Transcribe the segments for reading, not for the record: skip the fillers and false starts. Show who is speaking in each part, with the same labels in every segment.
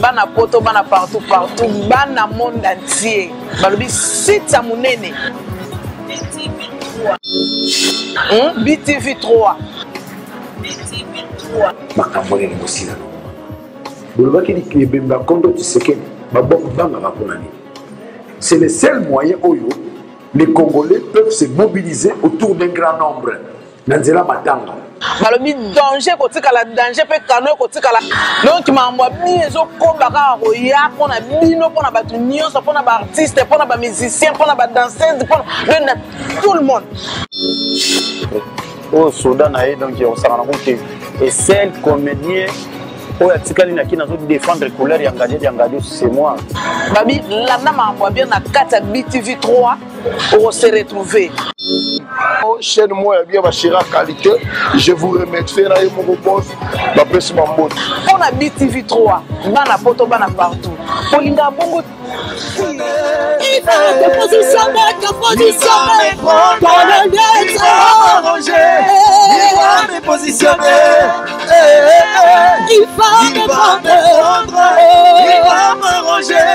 Speaker 1: bana poto bana partout bana monde entier balobi site ya munene BTV 3
Speaker 2: makambo nini mosila bolobaki libemba kondo Tshisekedi babanga mpona nini. C'est le seul moyen où les Congolais peuvent se mobiliser autour d'un grand nombre. Nanzela matanga.
Speaker 1: Balobi danger kotikala danger pe kano kotikala. Donc mambo biso komba ka roya pona bino pona batu nyonso pona ba artiste pona ba musicien pona ba danseuse pona tout le monde.
Speaker 3: Au Soudan donc on s'en rend compte et celle comédien pour atikali na kina zo défendre couleur yangadi c'est moi.
Speaker 1: Babi la na mambo bien na kata BTV 3 pour se retrouver.
Speaker 4: Chaîne moi bien bachira qualité, je vous remercie na mon boss ba pesi mambo.
Speaker 1: On a BTV 3 bana poto bana partout. Polinga bongo il va te positionner dans le net arrangé.
Speaker 5: Il va me positionner.
Speaker 1: Il va me prendre.
Speaker 5: Il va m'arranger.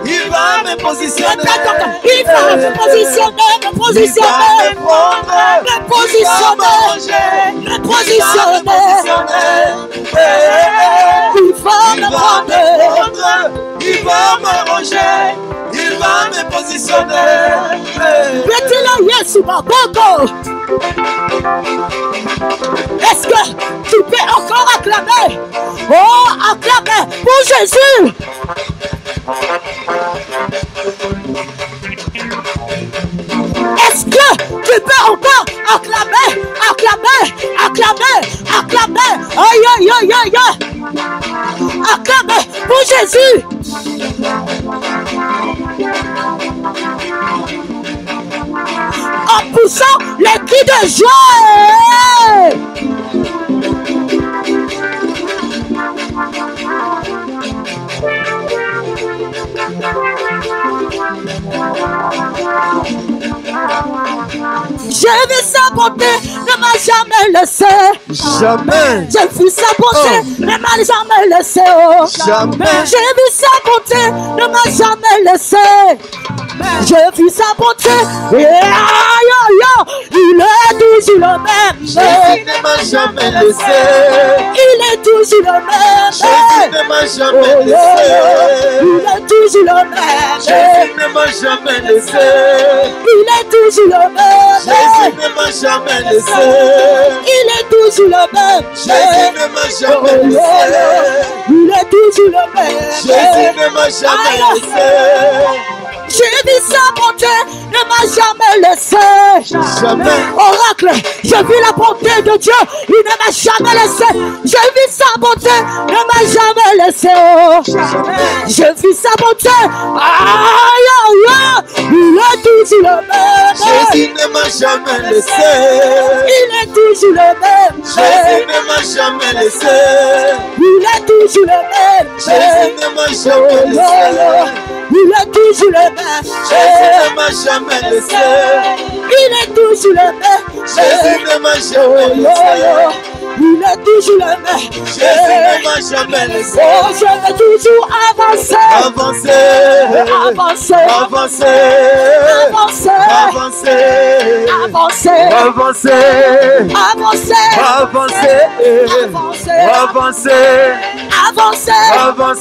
Speaker 5: Il va me positionner.
Speaker 1: Il va me positionner.
Speaker 5: Me positionner.
Speaker 1: Il va me prendre.
Speaker 5: Il va m'arranger. Il va me positionner.
Speaker 1: Mettez-le, yes, ma boco. Est-ce que tu peux encore acclamer? Oh, acclamer pour Jésus. Est-ce que tu peux encore acclamer? Aïe, aïe, aïe, aïe. Acclamer pour Jésus. En poussant les cris de joie. J'ai vu sa bonté, ne m'a jamais laissé.
Speaker 5: Jamais.
Speaker 1: J'ai vu sa bonté, ne m'a jamais laissé.
Speaker 5: Jamais.
Speaker 1: J'ai vu sa bonté, ne m'a jamais laissé. J'ai vu sa bonté, il est toujours le même.
Speaker 5: Jésus ne m'a jamais laissé.
Speaker 1: Il est toujours le même.
Speaker 5: Jésus ne m'a jamais laissé.
Speaker 1: Il est toujours le même.
Speaker 5: Jésus ne m'a jamais laissé.
Speaker 1: Il est toujours le même.
Speaker 5: Jésus ne m'a jamais laissé.
Speaker 1: Il est toujours le même.
Speaker 5: Jésus ne m'a jamais laissé.
Speaker 1: Il est toujours le même.
Speaker 5: Jésus ne m'a jamais laissé.
Speaker 1: J'ai vu sa bonté, ne m'a jamais laissé.
Speaker 5: Jamais.
Speaker 1: Oracle, j'ai vu la bonté de Dieu, il ne m'a jamais laissé. J'ai vu sa bonté, ne m'a jamais laissé. J'ai vu sa bonté, aïe, aïe, il est toujours le même.
Speaker 5: Jésus ne m'a jamais laissé.
Speaker 1: Il est toujours le même.
Speaker 5: Jésus ne m'a jamais laissé.
Speaker 1: Il est toujours le même.
Speaker 5: Jésus ne m'a jamais laissé.
Speaker 1: Il est toujours le même.
Speaker 5: Jésus ne m'a jamais laissé.
Speaker 1: Il est toujours le même.
Speaker 5: Jésus ne m'a jamais laissé.
Speaker 1: Il est toujours le même.
Speaker 5: Jésus ne m'a jamais laissé.
Speaker 1: Oh, je vais toujours avancer.
Speaker 5: Avancer.
Speaker 1: Avancer.
Speaker 5: Avancer.
Speaker 1: Avancer.
Speaker 5: Avancer.
Speaker 1: Avancer.
Speaker 5: Avancer.
Speaker 1: Avancer.
Speaker 5: Avancer.
Speaker 1: Avancer.
Speaker 5: Avancer.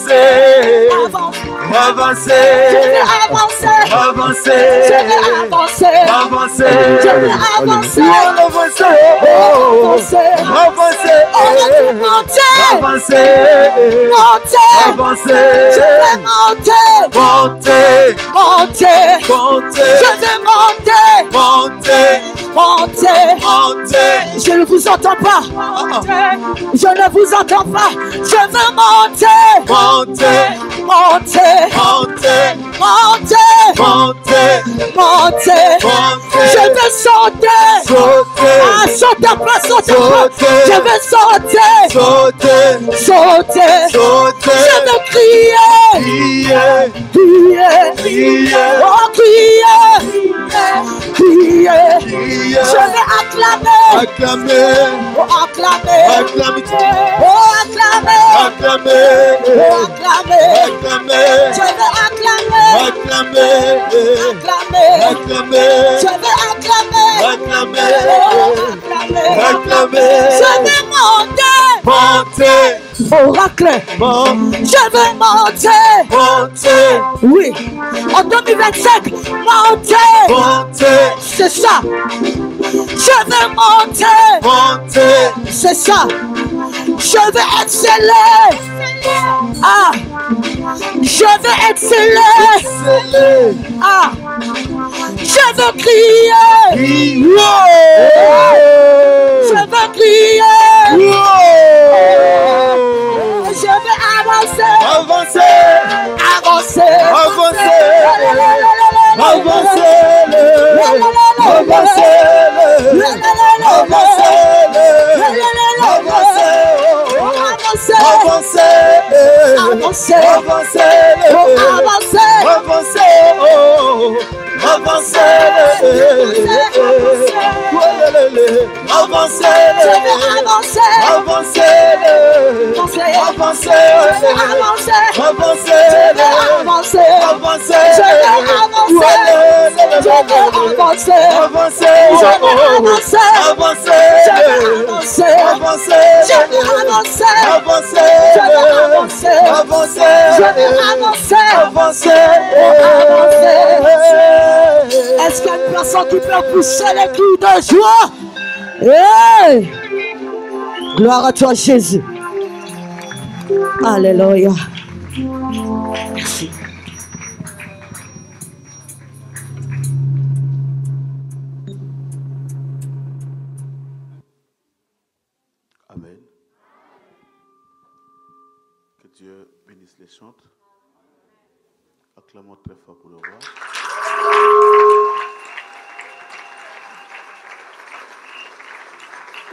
Speaker 1: Avancer.
Speaker 5: Avancer.
Speaker 1: Je vais avancer.
Speaker 5: Avancer.
Speaker 1: Je vais avancer.
Speaker 5: Avancer.
Speaker 1: Je vais avancer.
Speaker 5: Avancer.
Speaker 1: Avancer.
Speaker 5: Avancer.
Speaker 1: On va monter.
Speaker 5: Avancer.
Speaker 1: Monter.
Speaker 5: Avancer.
Speaker 1: Je vais monter.
Speaker 5: Monter.
Speaker 1: Monter.
Speaker 5: Monter.
Speaker 1: Je vais monter.
Speaker 5: Monter.
Speaker 1: Monter.
Speaker 5: Monter.
Speaker 1: Je ne vous entends pas. Je ne vous entends pas. Je veux monter.
Speaker 5: Monter.
Speaker 1: Monter.
Speaker 5: Monter.
Speaker 1: Monter.
Speaker 5: Monter.
Speaker 1: Monter.
Speaker 5: Monter.
Speaker 1: Je veux sauter.
Speaker 5: Sauter.
Speaker 1: Ah, saute pas, saute pas.
Speaker 5: Sauter.
Speaker 1: Je veux sauter.
Speaker 5: Sauter.
Speaker 1: Sauter.
Speaker 5: Sauter.
Speaker 1: Je veux crier.
Speaker 5: Crier.
Speaker 1: Crier.
Speaker 5: Crier.
Speaker 1: Oh, crier. Crier.
Speaker 5: Crier.
Speaker 1: Je vais acclamer.
Speaker 5: Acclamer.
Speaker 1: Oh, acclamer.
Speaker 5: Acclamer.
Speaker 1: Oh, acclamer.
Speaker 5: Acclamer.
Speaker 1: Je veux acclamer. Je veux acclamer. Je veux monter. Oracle. Je veux monter. Oui. En 2025, monter. C'est ça. Je veux monter. C'est ça. Je veux exceller. Ah. Je veux exceller. Ah. Je veux crier. Je veux crier. Je veux avancer. Est-ce qu'il y a une personne qui peut pousser les cris de joie? Hey! Gloire à toi, Jésus. Alléluia. Merci.
Speaker 6: Amen. Que Dieu bénisse les chantres. Acclamons très fort pour le roi.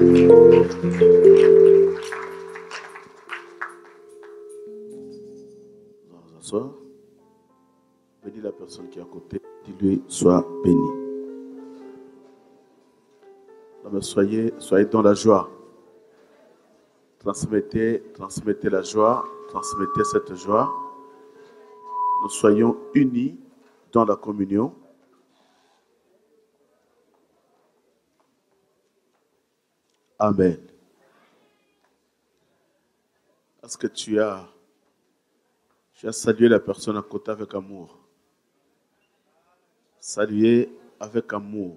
Speaker 6: Nous allons asseoir. Bénis la personne qui est à côté. Dis-lui, sois béni. Non, mais soyez dans la joie. Transmettez la joie. Transmettez cette joie. Nous soyons unis dans la communion. Amen. Est-ce que tu as salué la personne à côté avec amour? Saluez avec amour.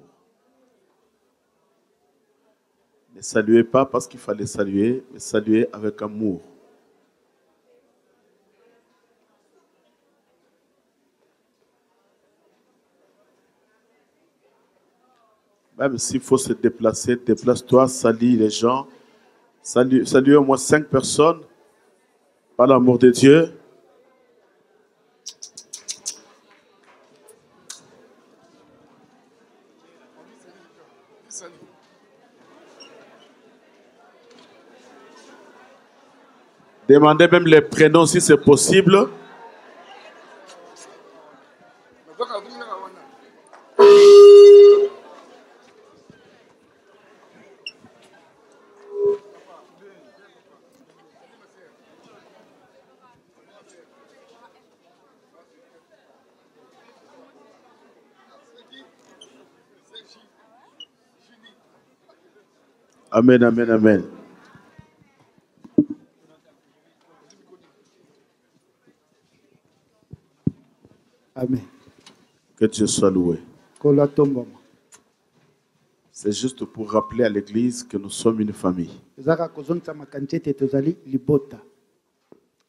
Speaker 6: Ne saluez pas parce qu'il fallait saluer, mais saluez avec amour. Même s'il faut se déplacer, déplace-toi, salue les gens. Salue au moins 5 personnes par l'amour de Dieu. Demandez même les prénoms si c'est possible. Amen, amen, amen.
Speaker 7: Amen.
Speaker 6: Que Dieu soit loué. C'est juste pour rappeler à l'Église que nous sommes une famille.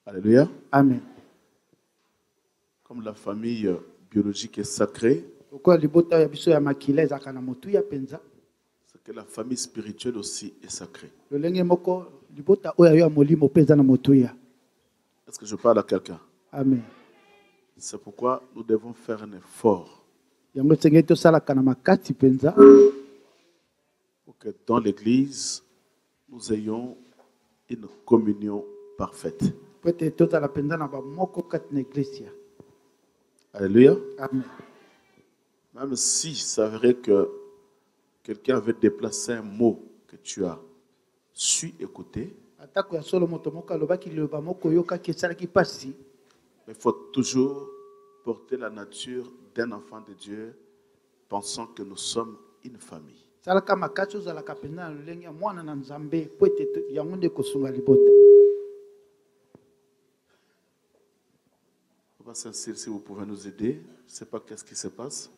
Speaker 6: Alléluia.
Speaker 7: Amen.
Speaker 6: Comme la famille biologique est sacrée, c'est que la famille spirituelle aussi est sacrée. Est-ce que je parle à quelqu'un?
Speaker 7: Amen.
Speaker 6: C'est pourquoi nous devons faire un effort pour que dans l'Église, nous ayons une communion parfaite. Alléluia.
Speaker 7: Amen.
Speaker 6: Même si c'est vrai que quelqu'un avait déplacé un mot que tu as su écouter, il faut toujours porter la nature d'un enfant de Dieu, pensant que nous sommes une famille. On va s'insérer si vous pouvez nous aider. Je ne sais pas qu'est-ce qui se passe.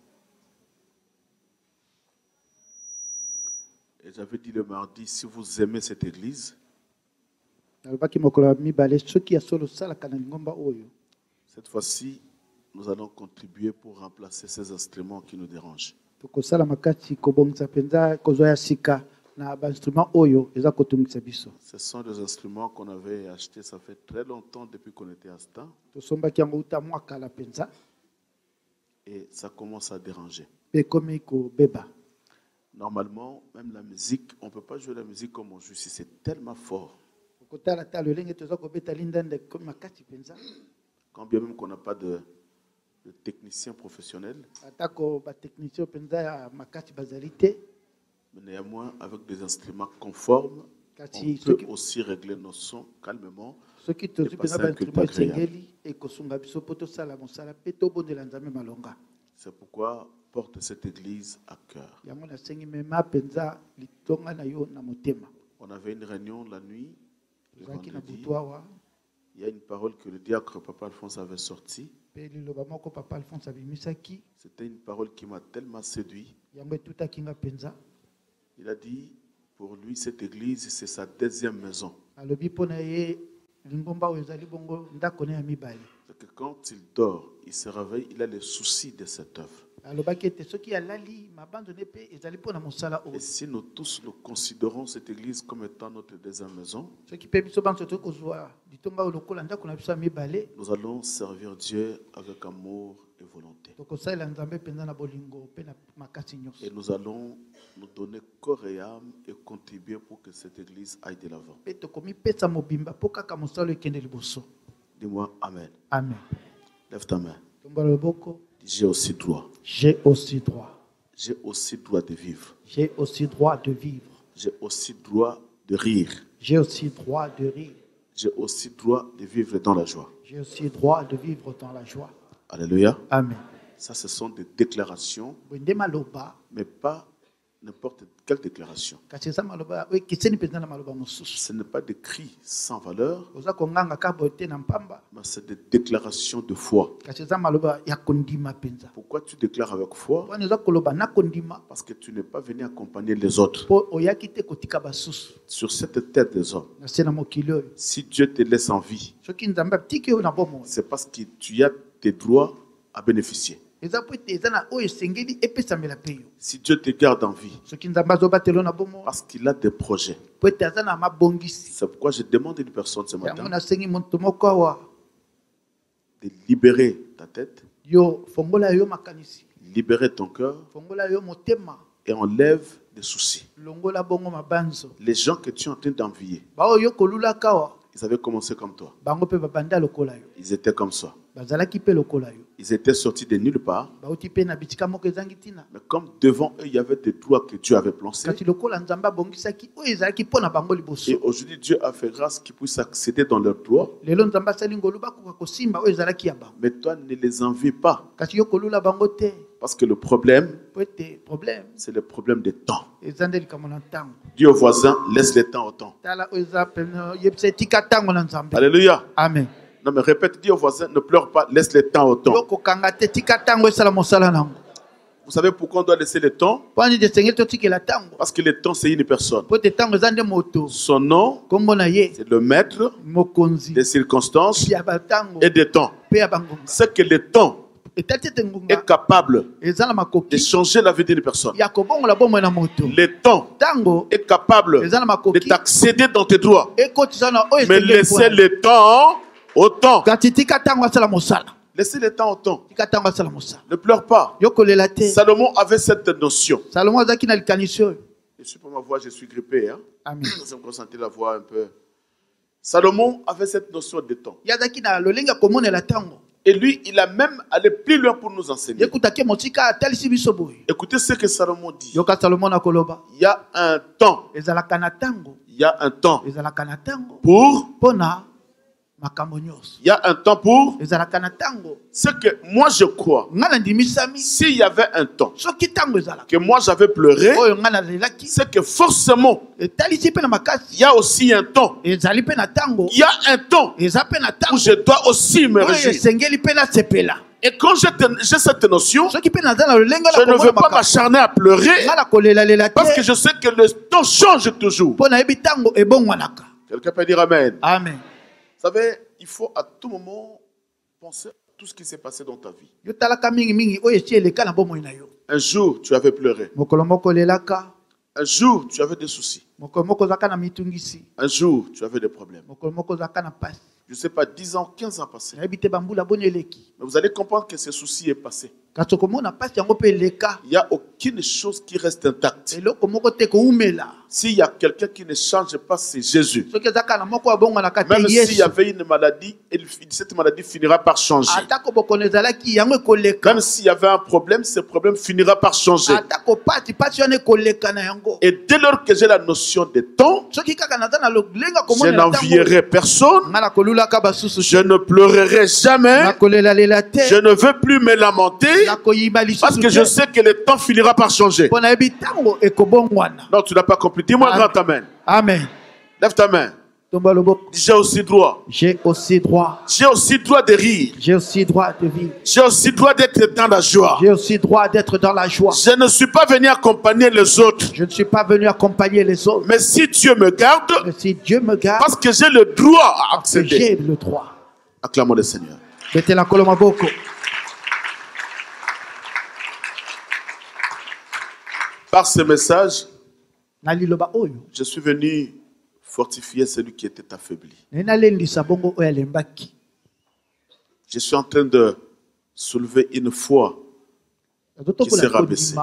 Speaker 6: Et j'avais dit le mardi, si vous aimez cette église, cette fois-ci, nous allons contribuer pour remplacer ces instruments qui nous dérangent. Ce sont des instruments qu'on avait achetés, ça fait très longtemps depuis qu'on était à Stan. Et ça commence à déranger. Normalement, même la musique, on ne peut pas jouer la musique comme on joue ici, c'est tellement fort. Quand bien même qu'on n'a pas de technicien professionnel, mais néanmoins, avec des instruments conformes, on peut aussi régler nos sons calmement et passer un culte agréable. C'est pourquoi porte cette église à cœur. On avait une réunion la nuit, le vendredi. Il y a une parole que le diacre Papa Alphonse avait sortie. C'était une parole qui m'a tellement séduit. Il a dit, pour lui, cette église, c'est sa deuxième maison. C'est que quand il dort, il se réveille, il a les soucis de cette œuvre. Et si nous tous nous considérons cette église comme étant notre deuxième maison, nous allons servir Dieu avec amour et volonté. Et nous allons nous donner corps et âme et contribuer pour que cette église aille de l'avant. Dis-moi Amen.
Speaker 1: Amen.
Speaker 6: Lève ta main. J'ai aussi droit.
Speaker 1: J'ai aussi droit.
Speaker 6: J'ai aussi droit de vivre.
Speaker 1: J'ai aussi droit de vivre.
Speaker 6: J'ai aussi droit de rire.
Speaker 1: J'ai aussi droit de rire.
Speaker 6: J'ai aussi droit de vivre dans la joie.
Speaker 1: J'ai aussi droit de vivre dans la joie.
Speaker 6: Alléluia.
Speaker 1: Amen.
Speaker 6: Ça, ce sont des déclarations, mais pas n'importe quelle déclaration. Ce n'est pas des cris sans valeur, mais c'est des déclarations de foi. Pourquoi tu déclares avec foi? Parce que tu n'es pas venu accompagner les autres sur cette terre des hommes. Si Dieu te laisse en vie, c'est parce que tu as tes droits à bénéficier. Si Dieu te garde en vie, parce qu'il a des projets. C'est pourquoi je demande à une personne ce matin de libérer ta tête, libérer ton cœur et enlève des soucis. Les gens que tu es en train d'envier, ils avaient commencé comme toi. Ils étaient comme ça. Ils étaient sortis de nulle part. Mais comme devant eux, il y avait des droits que Dieu avait placés. Et aujourd'hui, Dieu a fait grâce qu'ils puissent accéder dans leurs droits. Mais toi, ne les envie pas. Parce que le problème, c'est le problème des temps. Dis au voisin, laisse le temps au temps. Alléluia.
Speaker 1: Amen.
Speaker 6: Non mais répète, dis au voisin, ne pleure pas, laisse le temps au temps. Vous savez pourquoi on doit laisser le temps? Parce que le temps, c'est une personne. Son nom, c'est le maître des circonstances et des temps. C'est que le temps est capable de changer la vie d'une personne. Le temps est capable de t'accéder dans tes droits. Mais laissez le temps au temps. Laissez le temps au temps. Ne pleure pas. Salomon avait cette notion. Je suis pour ma voix, je suis grippé. Hein? Je me concentrer la voix un peu. Salomon avait cette notion de temps. Et lui, il a même allé plus loin pour nous enseigner. Écoutez ce que Salomon dit. Il y a un temps. Il y a un temps pour. Il y a un temps pour. Ce que moi je crois. S'il y avait un temps que moi j'avais pleuré, c'est que forcément il y a aussi un temps. Il y a un temps où je dois aussi me réjouir. Et quand j'ai cette notion, je ne veux pas m'acharner à pleurer parce que je sais que le temps change toujours. Quelqu'un peut dire Amen.
Speaker 1: Amen.
Speaker 6: Vous savez, il faut à tout moment penser à tout ce qui s'est passé dans ta vie. Un jour, tu avais pleuré. Un jour, tu avais des soucis. Un jour, tu avais des problèmes. Je ne sais pas, 10 ans, 15 ans passés. Mais vous allez comprendre que ce souci est passé. Il n'y a aucune chose qui reste intacte. S'il y a quelqu'un qui ne change pas, c'est Jésus. Même s'il y avait une maladie, cette maladie finira par changer. Même s'il y avait un problème, ce problème finira par changer. Et dès lors que j'ai la notion de temps, je n'envierai personne. Je ne pleurerai jamais. Je ne veux plus me lamenter. Parce que je sais que le temps finira par changer. Non, tu n'as pas compris. Dis-moi grand amen.
Speaker 1: Amen.
Speaker 6: Lève ta main. J'ai aussi droit.
Speaker 1: J'ai aussi droit.
Speaker 6: J'ai aussi droit de rire.
Speaker 1: J'ai aussi droit de vivre.
Speaker 6: J'ai aussi droit d'être dans la joie.
Speaker 1: J'ai aussi droit d'être dans la joie.
Speaker 6: Je ne suis pas venu accompagner les autres.
Speaker 1: Je ne suis pas venu accompagner les autres.
Speaker 6: Mais si Dieu me garde,
Speaker 1: si Dieu me garde,
Speaker 6: parce que j'ai le droit à accéder.
Speaker 1: J'ai le droit.
Speaker 6: Acclamons le Seigneur.
Speaker 1: Mettez la colombe à beaucoup.
Speaker 6: Par ce message, je suis venu fortifier celui qui était affaibli. Je suis en train de soulever une foi qui s'est rabaissée.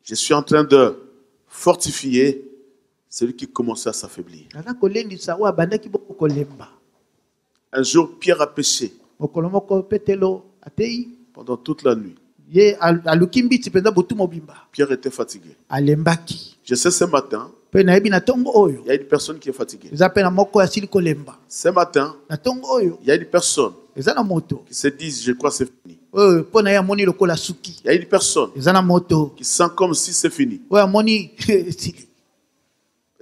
Speaker 6: Je suis en train de fortifier celui qui commençait à s'affaiblir. Un jour, Pierre a péché pendant toute la nuit. Pierre était fatigué. Je sais ce matin, il y a une personne qui est fatiguée. Ce matin, il y a une personne qui se dit, je crois que c'est fini. Il y a une personne qui sent comme si c'est fini.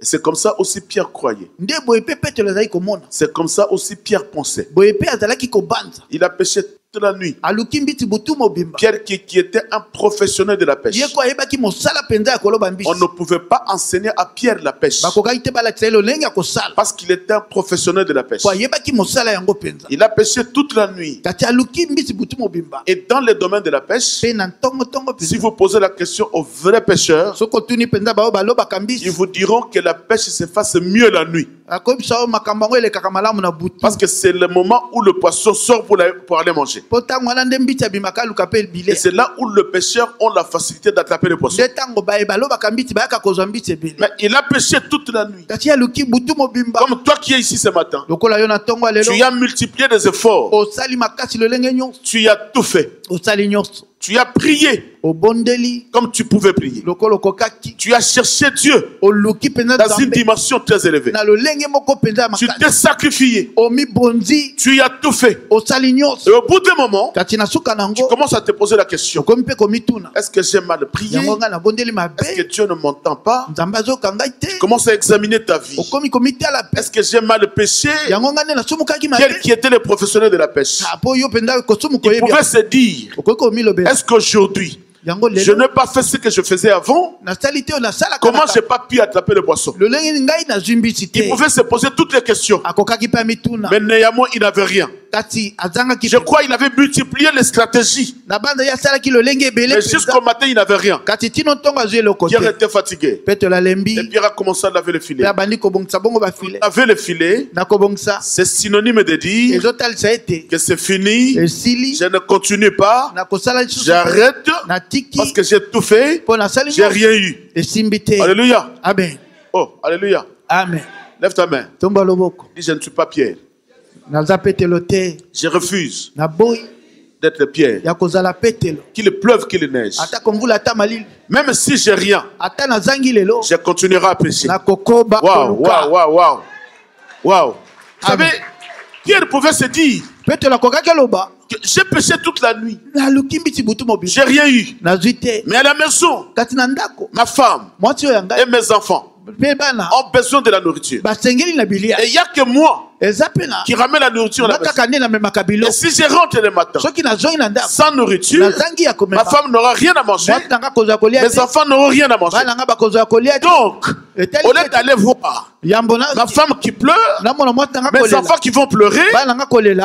Speaker 6: Et c'est comme ça aussi Pierre croyait. C'est comme ça aussi Pierre pensait. Il a péché toute la nuit. Pierre qui était un professionnel de la pêche. On ne pouvait pas enseigner à Pierre la pêche. Parce qu'il était un professionnel de la pêche. Il a pêché toute la nuit. Et dans le domaine de la pêche, si vous posez la question aux vrais pêcheurs, ils vous diront que la pêche se fasse mieux la nuit. Parce que c'est le moment où le poisson sort pour aller manger. Et c'est là où le pêcheur a la facilité d'attraper le poisson. Mais il a pêché toute la nuit. Comme toi qui es ici ce matin, tu as multiplié des efforts. Tu as tout fait. Tu as prié comme tu pouvais prier. Tu as cherché Dieu dans une dimension très élevée. Tu t'es sacrifié. Tu as tout fait. Et au bout d'un moment, tu commences à te poser la question: est-ce que j'ai mal prié? Est-ce que Dieu ne m'entend pas? Tu commences à examiner ta vie. Est-ce que j'ai mal péché? Quel qui était le professionnel de la pêche? Il pouvait se dire: est-ce qu'aujourd'hui, je n'ai pas fait ce que je faisais avant? Comment je n'ai pas pu attraper le poisson? Il pouvait se poser toutes les questions. Mais néanmoins, il n'avait rien. Je crois qu'il avait multiplié les stratégies. Mais jusqu'au matin, il n'avait rien. Pierre était fatigué. Et Pierre a commencé à laver le filet. Laver le filet, c'est synonyme de dire que c'est fini. Je ne continue pas. J'arrête parce que j'ai tout fait. J'ai rien eu. Alléluia.
Speaker 1: Amen.
Speaker 6: Oh, alléluia.
Speaker 1: Amen.
Speaker 6: Lève ta main. Dis: je ne suis pas Pierre. Je refuse d'être pierre. Qu'il pleuve, qu'il neige. Même si j'ai rien, je continuerai à pécher. Waouh, waouh, waouh, waouh. Waouh. Vous savez, Pierre pouvait se dire que j'ai péché toute la nuit. J'ai rien eu. Mais à la maison, ma femme et mes enfants ont besoin de la nourriture. Et il n'y a que moi qui ramène la nourriture à la maison. Et si je rentre le matin sans nourriture, ma femme n'aura rien à manger, mes enfants n'auront rien à manger. Donc, au lieu d'aller voir ma femme qui pleure, mes enfants qui vont pleurer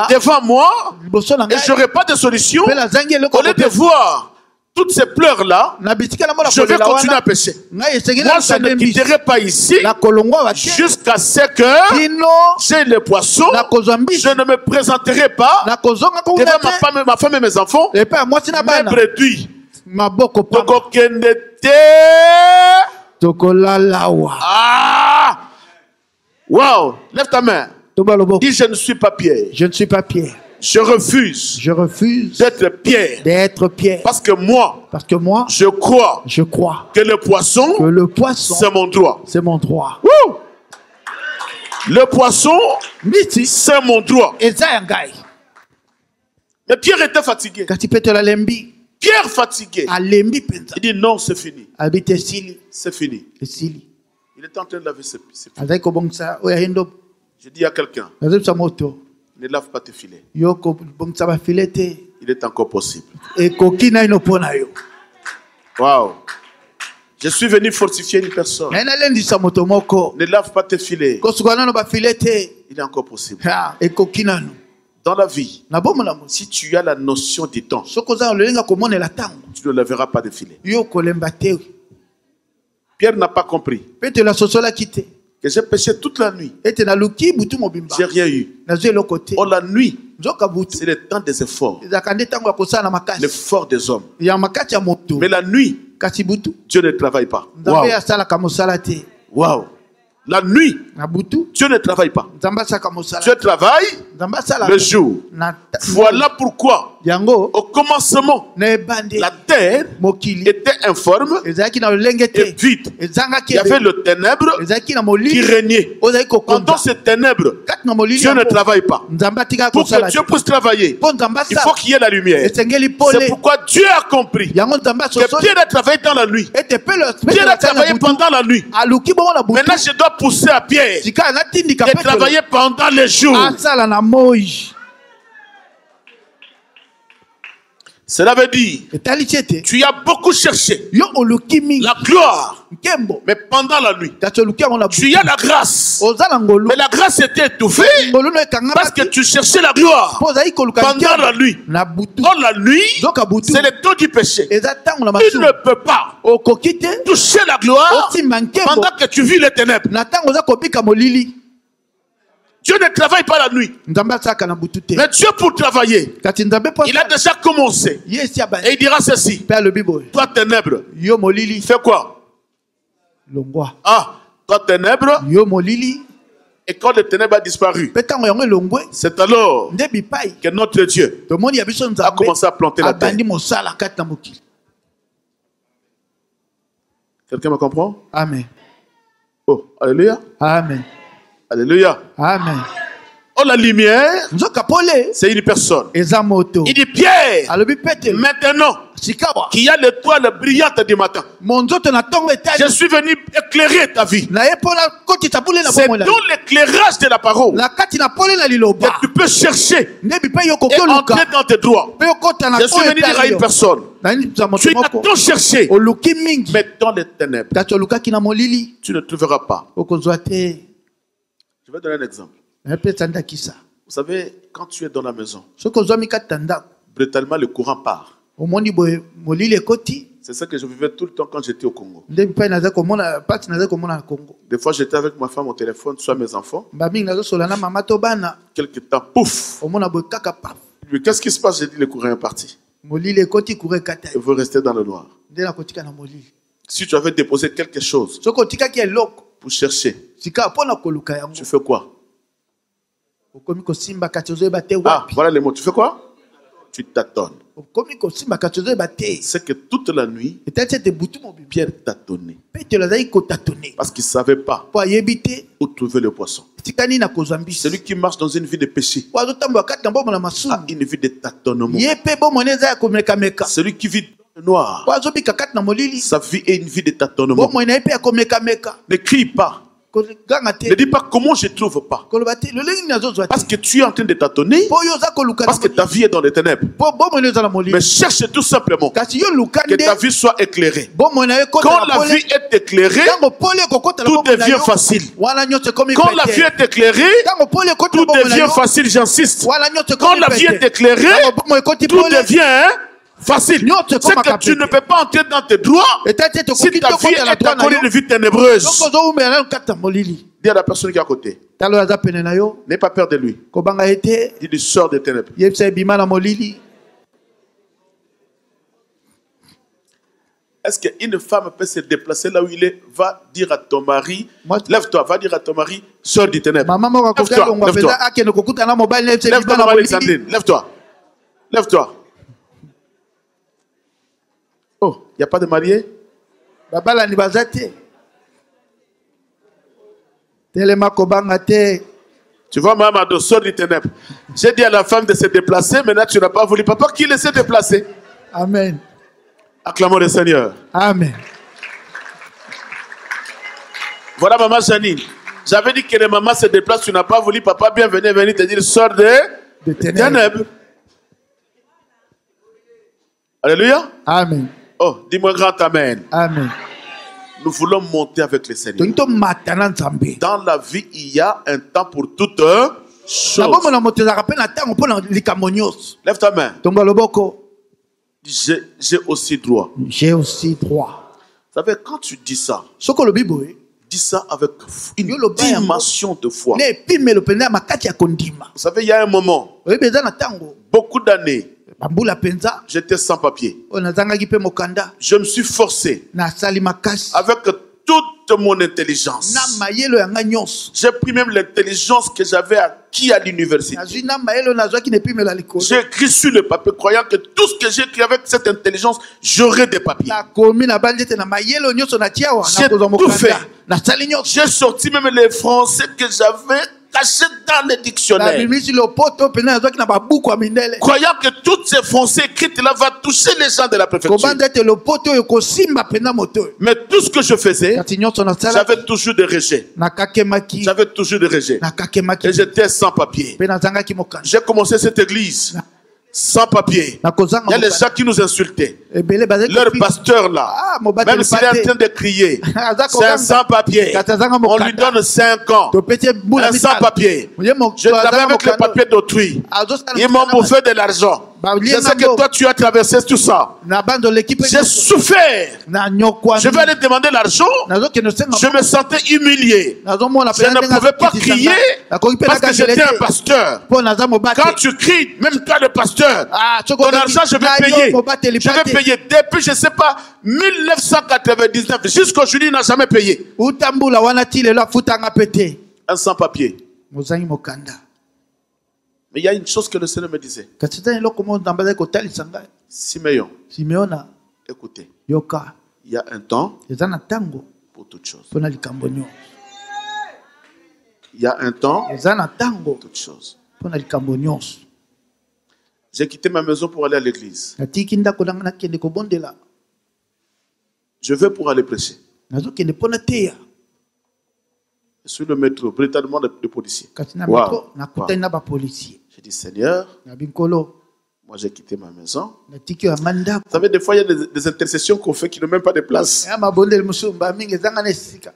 Speaker 6: devant moi, et je n'aurai pas de solution, au lieu de voir toutes ces pleurs-là, je vais continuer à pécher. Moi, je ne quitterai pas ici jusqu'à ce que j'ai les poissons. Je ne me présenterai pas devant ma femme et mes enfants. Mes brebis. Ah! Wow! Lève ta main. Dis, je ne suis pas Pierre.
Speaker 1: Je ne suis pas Pierre.
Speaker 6: Je refuse d'être pierre. Parce que moi, je crois que le poisson, c'est mon droit.
Speaker 1: C'est mon droit.
Speaker 6: Woo! Le poisson, c'est mon droit. Mais Pierre était fatigué. Pierre fatigué. Il dit non, c'est fini. C'est fini. Il est en train de laver ses pieds. Je dis à quelqu'un, ne lave pas tes filets. Il est encore possible. Waouh. Je suis venu fortifier une personne. Ne lave pas tes filets. Il est encore possible. Dans la vie, si tu as la notion du temps, tu ne laveras pas de filets. Pierre n'a pas compris que j'ai péché toute la nuit. J'ai rien eu. Oh, la nuit, c'est le temps des efforts. L'effort des hommes. Mais la nuit, Dieu ne travaille pas. Waouh. La nuit, Dieu ne travaille pas. Dieu travaille le jour. Voilà pourquoi, au commencement, la terre était informe et vide. Il y avait le ténèbre qui régnait. Pendant ces ténèbres, Dieu ne travaille pas. Pour que Dieu puisse travailler, il faut qu'il y ait la lumière. C'est pourquoi Dieu a compris que Pierre a travaillé dans la nuit. Pierre a travaillé pendant la nuit. Maintenant, je dois pousser à Pierre de travailler pendant les jours. Cela veut dire, tu as beaucoup cherché la gloire, mais pendant la nuit, tu as la grâce. Mais la grâce était étouffée parce que tu cherchais la gloire pendant la nuit. Or la nuit, c'est le temps du péché. Tu ne peux pas toucher la gloire pendant que tu vis les ténèbres. Dieu ne travaille pas la nuit. Mais Dieu, pour travailler, il a déjà commencé. Et il dira ceci. Toi, ténèbres, fais quoi? Ah, toi, ténèbres, et quand le ténèbre a disparu, c'est alors que notre Dieu a commencé à planter la terre. Quelqu'un me comprend?
Speaker 1: Amen.
Speaker 6: Oh, alléluia.
Speaker 1: Amen.
Speaker 6: Alléluia.
Speaker 1: Amen.
Speaker 6: Oh, la lumière, c'est une personne. Il dit Pierre, maintenant qu'il y a l'étoile brillante du matin, je suis venu éclairer ta vie. C'est dans l'éclairage de la parole que tu peux chercher et entrer dans tes droits. Je suis venu dire à une personne, tu as tant cherché, mais dans les ténèbres, tu ne trouveras pas. Je vais donner un exemple. Vous savez, quand tu es dans la maison, brutalement le courant part. C'est ça que je vivais tout le temps quand j'étais au Congo. Des fois, j'étais avec ma femme au téléphone, soit mes enfants. Quelque temps, pouf. Qu'est-ce qui se passe? J'ai dit, le courant est parti. Et vous restez dans le noir. Si tu avais déposé quelque chose pour chercher, tu fais quoi? Ah, voilà les mots. Tu fais quoi? Tu tâtonnes. C'est que toute la nuit, Pierre tâtonnait. Parce qu'il ne savait pas où trouver le poisson. Celui qui marche dans une vie de péché a une vie de tâtonnement. Celui qui vit dans le noir, sa vie est une vie de tâtonnement. Ne crie pas. Ne dis pas comment je ne trouve pas. Parce que tu es en train de tâtonner. Parce que ta vie est dans les ténèbres. Mais cherche tout simplement que ta vie soit éclairée. Quand la vie est éclairée, tout devient facile. Quand la vie est éclairée, tout devient facile, j'insiste. Quand la vie est éclairée, tout devient facile. C'est que tu ne peux pas entrer dans tes droits si ta vie est encore une vie ténébreuse. Dis à la personne qui est à côté, n'aie pas peur de lui. Il lui sort des ténèbres. Est-ce qu'une femme peut se déplacer là où il est? Va dire à ton mari, lève-toi, va dire à ton mari, sors du ténèbre. Lève-toi. Lève-toi, maman Alexandrine, lève-toi. Lève-toi. Oh, il n'y a pas de marié? Tu vois, maman, sors du ténèbre. J'ai dit à la femme de se déplacer, maintenant tu n'as pas voulu. Papa, qui laissait déplacer?
Speaker 7: Amen.
Speaker 6: Acclamons le Seigneur.
Speaker 7: Amen.
Speaker 6: Voilà maman Janine. J'avais dit que les mamans se déplacent, tu n'as pas voulu. Papa, bienvenue, venir te dire, sors de ténèbres. Alléluia.
Speaker 7: Amen.
Speaker 6: Oh, dis-moi grand amen.
Speaker 7: Amen.
Speaker 6: Nous voulons monter avec le Seigneur. Dans la vie, il y a un temps pour toute chose. Lève ta main. J'ai aussi droit.
Speaker 7: J'ai aussi droit.
Speaker 6: Vous savez, quand tu dis ça, dis ça avec une dimension de foi. Vous savez, il y a un moment, beaucoup d'années, j'étais sans papier. Je me suis forcé avec toute mon intelligence. J'ai pris même l'intelligence que j'avais acquis à l'université. J'ai écrit sur le papier croyant que tout ce que j'ai écrit avec cette intelligence, j'aurai des papiers. J'ai tout fait. J'ai sorti même les français que j'avais caché dans le dictionnaire. Croyant que toutes ces français écrites là vont toucher les gens de la préfecture. Mais tout ce que je faisais, j'avais toujours des rejets. J'avais toujours des rejets. Et j'étais sans papier. J'ai commencé cette église sans papier. Il y a les gens qui nous insultaient. Leur pasteur là, même s'il est en train de crier, c'est un sans papier. On lui donne 5 ans. Un sans papier. Je travaille avec les papiers d'autrui. Ils m'ont bouffé de l'argent. Je sais que toi tu as traversé tout ça. J'ai souffert. Je vais aller demander l'argent. Je me sentais humilié. Je ne pouvais pas crier parce que j'étais un pasteur. Quand tu cries, même toi le pasteur, ton argent je vais payer. Je vais payer depuis je ne sais pas 1999 jusqu'aujourd'hui il n'a jamais payé. Un sans papier. Mais il y a une chose que le Seigneur me disait. Simeon, écoutez, il y a un temps pour toute chose. Il y a un temps pour toute chose. J'ai quitté ma maison pour aller à l'église. Je vais pour aller prêcher. Je suis le métro, brutalement de policiers. Wow. J'ai dit, Seigneur, moi j'ai quitté ma maison. Vous savez, des fois il y a des intercessions qu'on fait qui n'ont même pas de place.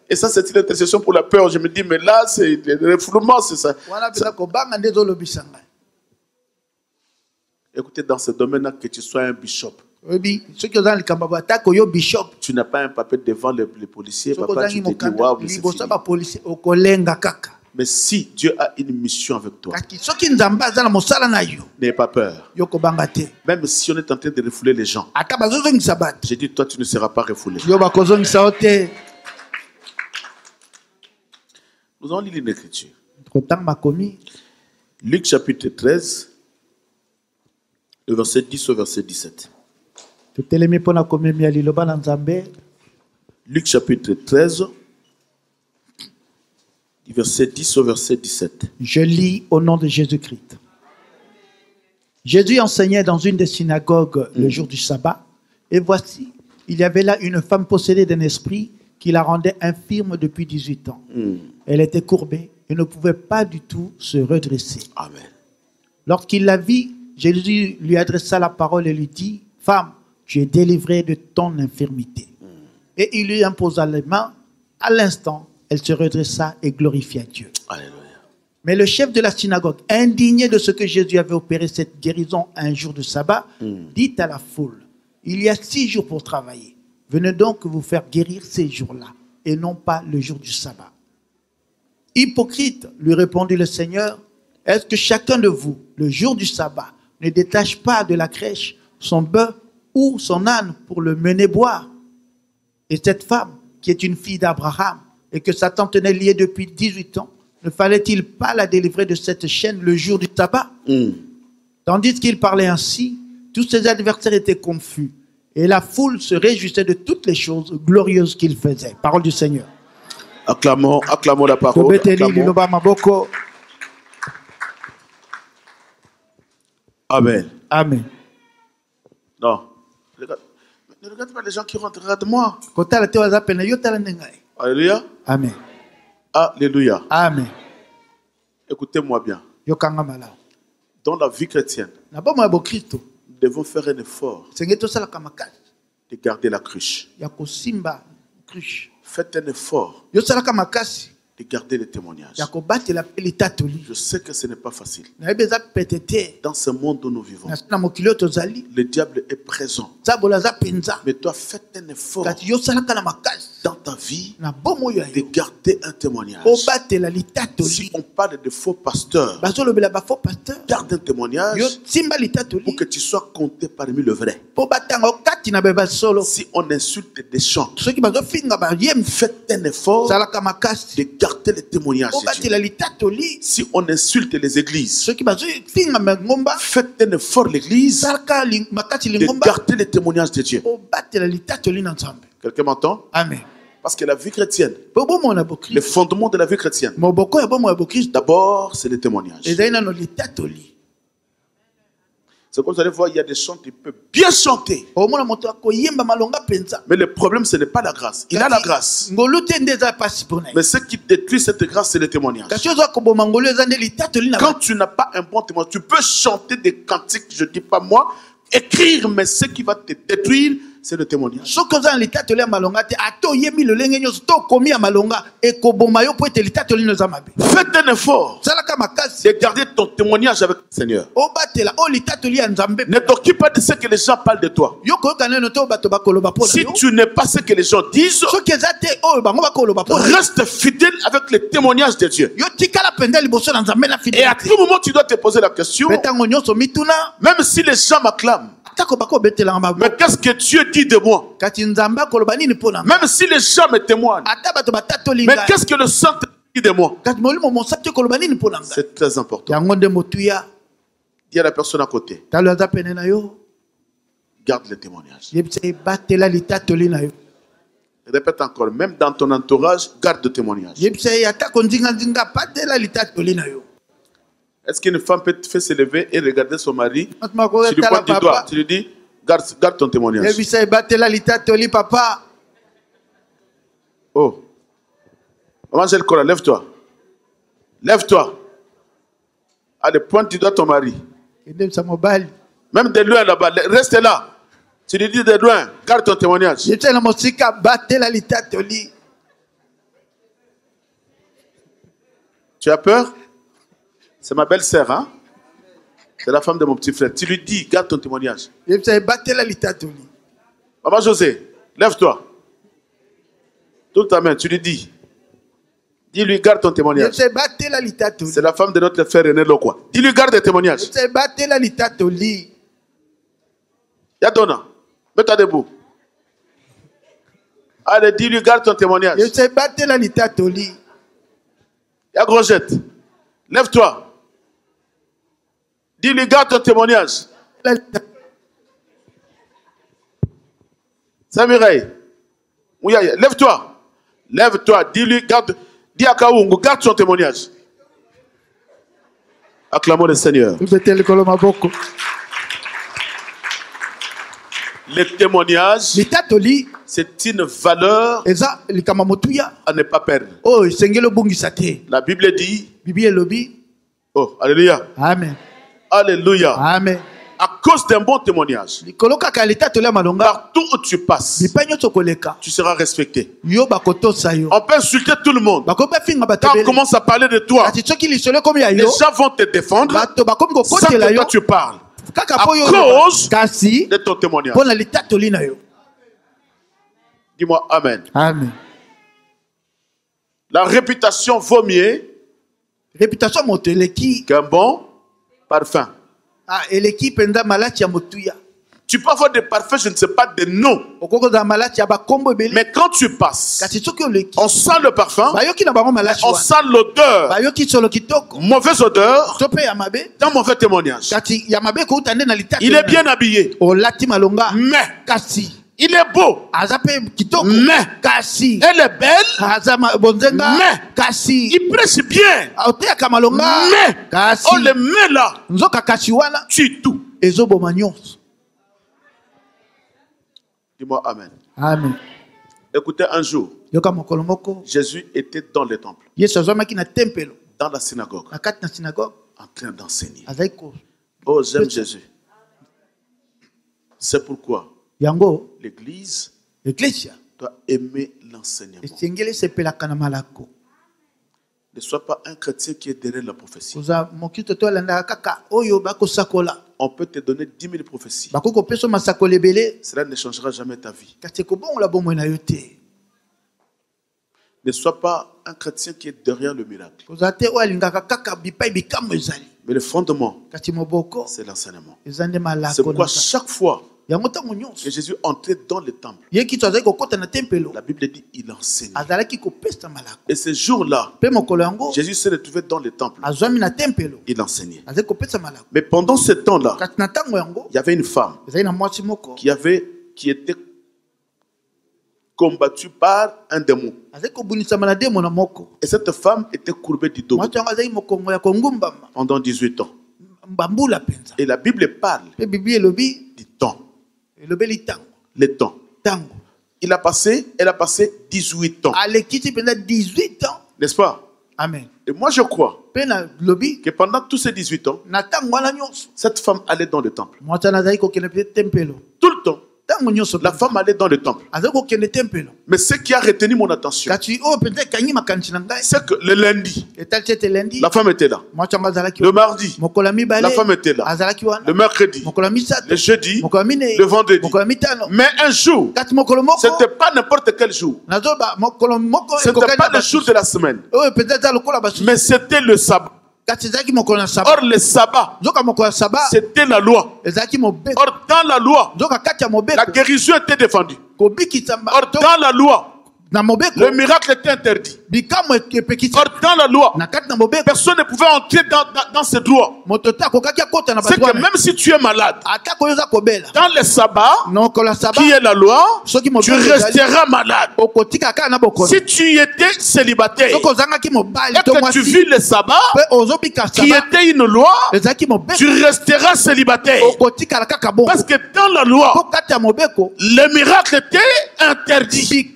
Speaker 6: Et ça, c'est une intercession pour la peur. Je me dis, mais là, c'est le refoulement, c'est ça. Écoutez, dans ce domaine-là, que tu sois un bishop, tu n'as pas un papier devant les policiers. Papa, tu te dis, waouh, mais si Dieu a une mission avec toi, n'aie pas peur. Même si on est en train de refouler les gens, j'ai dit, toi, tu ne seras pas refoulé. Nous allons lire une écriture. Luc chapitre 13, le verset 10 au verset 17. Luc chapitre 13, du verset 10 au verset 17.
Speaker 7: Je lis au nom de Jésus-Christ. Jésus enseignait dans une des synagogues le jour du sabbat, et voici, il y avait là une femme possédée d'un esprit qui la rendait infirme depuis 18 ans. Elle était courbée et ne pouvait pas du tout se redresser.
Speaker 6: Amen.
Speaker 7: Lorsqu'il la vit, Jésus lui adressa la parole et lui dit, « Femme, tu es délivrée de ton infirmité. » Et il lui imposa les mains. À l'instant, elle se redressa et glorifia Dieu.
Speaker 6: Alléluia.
Speaker 7: Mais le chef de la synagogue, indigné de ce que Jésus avait opéré cette guérison un jour de sabbat, dit à la foule, « Il y a 6 jours pour travailler. Venez donc vous faire guérir ces jours-là, et non pas le jour du sabbat. » Hypocrite, lui répondit le Seigneur, est-ce que chacun de vous, le jour du sabbat, ne détache pas de la crèche son bœuf ou son âne pour le mener boire? Et cette femme, qui est une fille d'Abraham, et que Satan tenait liée depuis 18 ans, ne fallait-il pas la délivrer de cette chaîne le jour du sabbat? Tandis qu'il parlait ainsi, tous ses adversaires étaient confus, et la foule se réjouissait de toutes les choses glorieuses qu'il faisait. Parole du Seigneur.
Speaker 6: Acclamons la parole. Acclamons. Amen.
Speaker 7: Amen.
Speaker 6: Non. Ne regarde pas les gens qui rentrent, regarde-moi. Alléluia.
Speaker 7: Amen.
Speaker 6: Alléluia.
Speaker 7: Amen.
Speaker 6: Écoutez-moi bien. Dans la vie chrétienne, nous devons faire un effort de garder la cruche. Faites un effort de garder les témoignages. Je sais que ce n'est pas facile. Dans ce monde où nous vivons, le diable est présent. Mais toi, fais un effort dans ta vie de garder un témoignage. Si on parle de faux pasteurs, garde un témoignage pour que tu sois compté parmi le vrai. Si on insulte des chants, faites un effort de garder les témoignages de Dieu. Si on insulte les églises, faites un effort l'église de garder les témoignages de Dieu. Quelqu'un m'entend?
Speaker 7: Amen.
Speaker 6: Parce que la vie chrétienne, le fondement de la vie chrétienne, d'abord c'est le témoignage. C'est comme vous allez voir, il y a des chants qui peuvent bien chanter. Mais le problème, ce n'est pas la grâce. Il a la grâce. Mais ce qui détruit cette grâce, c'est le témoignage. Quand tu n'as pas un bon témoignage, tu peux chanter des cantiques, je ne dis pas moi, écrire, mais ce qui va te détruire, c'est le témoignage. Faites un effort de garder ton témoignage avec le Seigneur. Ne t'occupe pas de ce que les gens parlent de toi. Si tu n'es pas ce que les gens disent, reste fidèle avec le témoignage de Dieu. Et à tout moment, tu dois te poser la question, même si les gens m'acclament, mais qu'est-ce que Dieu dit de moi? Même si les gens me témoignent, mais qu'est-ce que le Saint-Esprit dit de moi? C'est très important. Dis à la personne à côté, garde le témoignage. Répète encore, même dans ton entourage, garde le témoignage. Est-ce qu'une femme peut faire se lever et regarder son mari? Tu lui pointes du doigt, tu lui dis, garde ton témoignage. Oh. Maman Gelcola, lève-toi. Lève-toi. Allez, pointe du doigt ton mari. Même de loin là-bas, reste là. Tu lui dis de loin, garde ton témoignage. Tu as peur? C'est ma belle-sœur, hein? C'est la femme de mon petit frère. Tu lui dis, garde ton témoignage. Maman José, lève-toi. Toute ta main, tu lui dis. Dis-lui, garde ton témoignage. C'est la femme de notre frère René Lokwa. Dis-lui, garde ton témoignage. Yadona, mets-toi debout. Allez, dis-lui, garde ton témoignage. Y'a Grosjette, lève-toi. Dis-lui, garde ton témoignage. Samireille. Lève-toi. Lève-toi. Dis-lui, garde. Dis à Kaoungo, garde son témoignage. Acclamons le Seigneur. Le témoignage, c'est une valeur à ne pas perdre. La Bible dit, oh, alléluia.
Speaker 7: Amen.
Speaker 6: Alléluia.
Speaker 7: Amen.
Speaker 6: À cause d'un bon témoignage, partout où tu passes, tu seras respecté. On peut insulter tout le monde. Quand on commence à parler de toi, les gens vont te défendre sans que toi tu parles. À cause de ton témoignage. Dis-moi Amen.
Speaker 7: Amen.
Speaker 6: La réputation vaut mieux qu'un bon parfum. Tu peux avoir des parfums, je ne sais pas des noms. Mais quand tu passes, on sent le parfum, on sent l'odeur, mauvaise odeur, d'un mauvais témoignage. Il est bien habillé, mais il est beau, mais elle est belle, mais il prêche bien, mais on le met là, tu tout. Dis-moi Amen.
Speaker 7: Amen.
Speaker 6: Écoutez, un jour, Jésus était dans le temple, dans la synagogue, en train d'enseigner. Oh, j'aime Jésus. C'est pourquoi l'Église doit aimer l'enseignement. Ne sois pas un chrétien qui est derrière la prophétie. On peut te donner 10 000 prophéties. Cela ne changera jamais ta vie. Ne sois pas un chrétien qui est derrière le miracle. Mais le fondement, c'est l'enseignement. C'est pourquoi chaque fois que Jésus entrait dans le temple, la Bible dit il enseignait. Et ce jour-là, Jésus s'est retrouvé dans le temple. Il enseignait. Mais pendant ce temps-là, il y avait une femme qui était combattue par un démon. Et cette femme était courbée du dos pendant 18 ans. Et la Bible parle du temps. Le temps. Elle a passé 18 ans. N'est-ce pas?
Speaker 7: Amen.
Speaker 6: Et moi je crois que pendant tous ces 18 ans, cette femme allait dans le temple. Tout le temps. La femme allait dans le temple. Mais ce qui a retenu mon attention, c'est que le lundi, la femme était là. Le mardi, la femme était là. Le mercredi, le jeudi, le vendredi. Mais un jour, ce n'était pas n'importe quel jour. Ce n'était pas le jour de la semaine. Mais c'était le sabbat. Or le sabbat, c'était la loi. Or dans la loi, la guérison était défendue. Or dans la loi, le miracle était interdit. Or dans la loi, personne ne pouvait entrer dans ce droit. C'est que même si tu es malade, dans le sabbat, qui est la loi, tu resteras malade. Si tu étais célibataire et que tu vis le sabbat, qui était une loi, tu resteras célibataire. Parce que dans la loi, le miracle était interdit.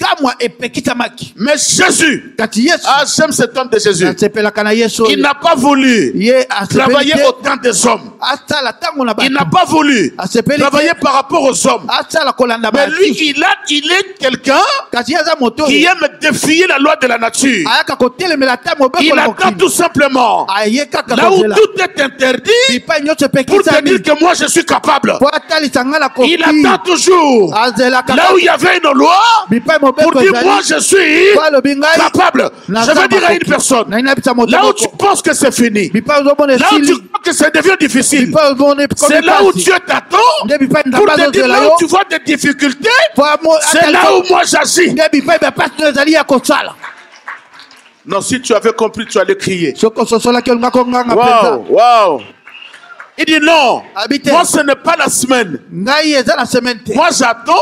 Speaker 6: Mais Jésus, j'aime cet homme de Jésus, il n'a pas voulu travailler au temps des hommes. Il n'a pas voulu travailler par rapport aux hommes. Mais lui, il est quelqu'un qui aime défier la loi de la nature. Il attend tout simplement là où tout est interdit pour te dire que moi je suis capable. Il attend toujours là où il y avait une loi pour dire moi je suis capable. Je vais dire à une personne, là où tu penses que c'est fini, là où tu crois que ça devient difficile, c'est là où Dieu t'attend pour te dire là où tu vois des difficultés, c'est là où moi j'agis. Non, si tu avais compris, tu allais crier. Wow, wow. Il dit non. Moi, ce n'est pas la semaine. Moi, j'attends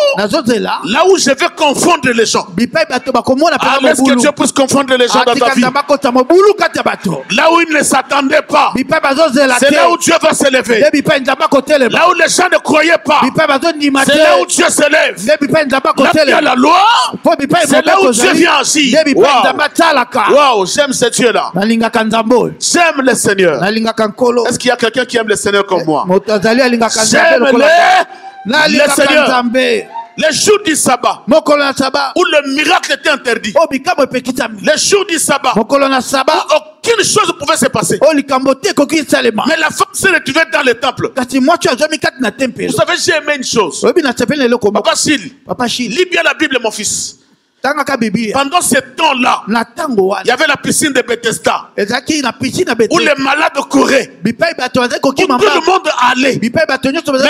Speaker 6: là où je vais confondre les gens. Est-ce que Dieu puisse confondre les gens dans ta vie? Là où ils ne s'attendaient pas. C'est là où Dieu va s'élever. Là où les gens ne croyaient pas. C'est là où Dieu s'élève. Là où il y a la loi. C'est là où Dieu vient agir. Wow, j'aime ce Dieu-là. J'aime le Seigneur. Est-ce qu'il y a quelqu'un qui aime le Seigneur comme moi? J'aime le Seigneur. Les jours du sabbat, où le miracle était interdit. Les jours du sabbat, où aucune chose ne pouvait se passer. Mais la femme s'est retrouvée dans le temple. Vous savez, j'ai aimé une chose. Papa Chil, lis bien la Bible, mon fils. Pendant ce temps-là, il y avait la piscine de Bethesda où les malades couraient, où tout le monde allait. Mais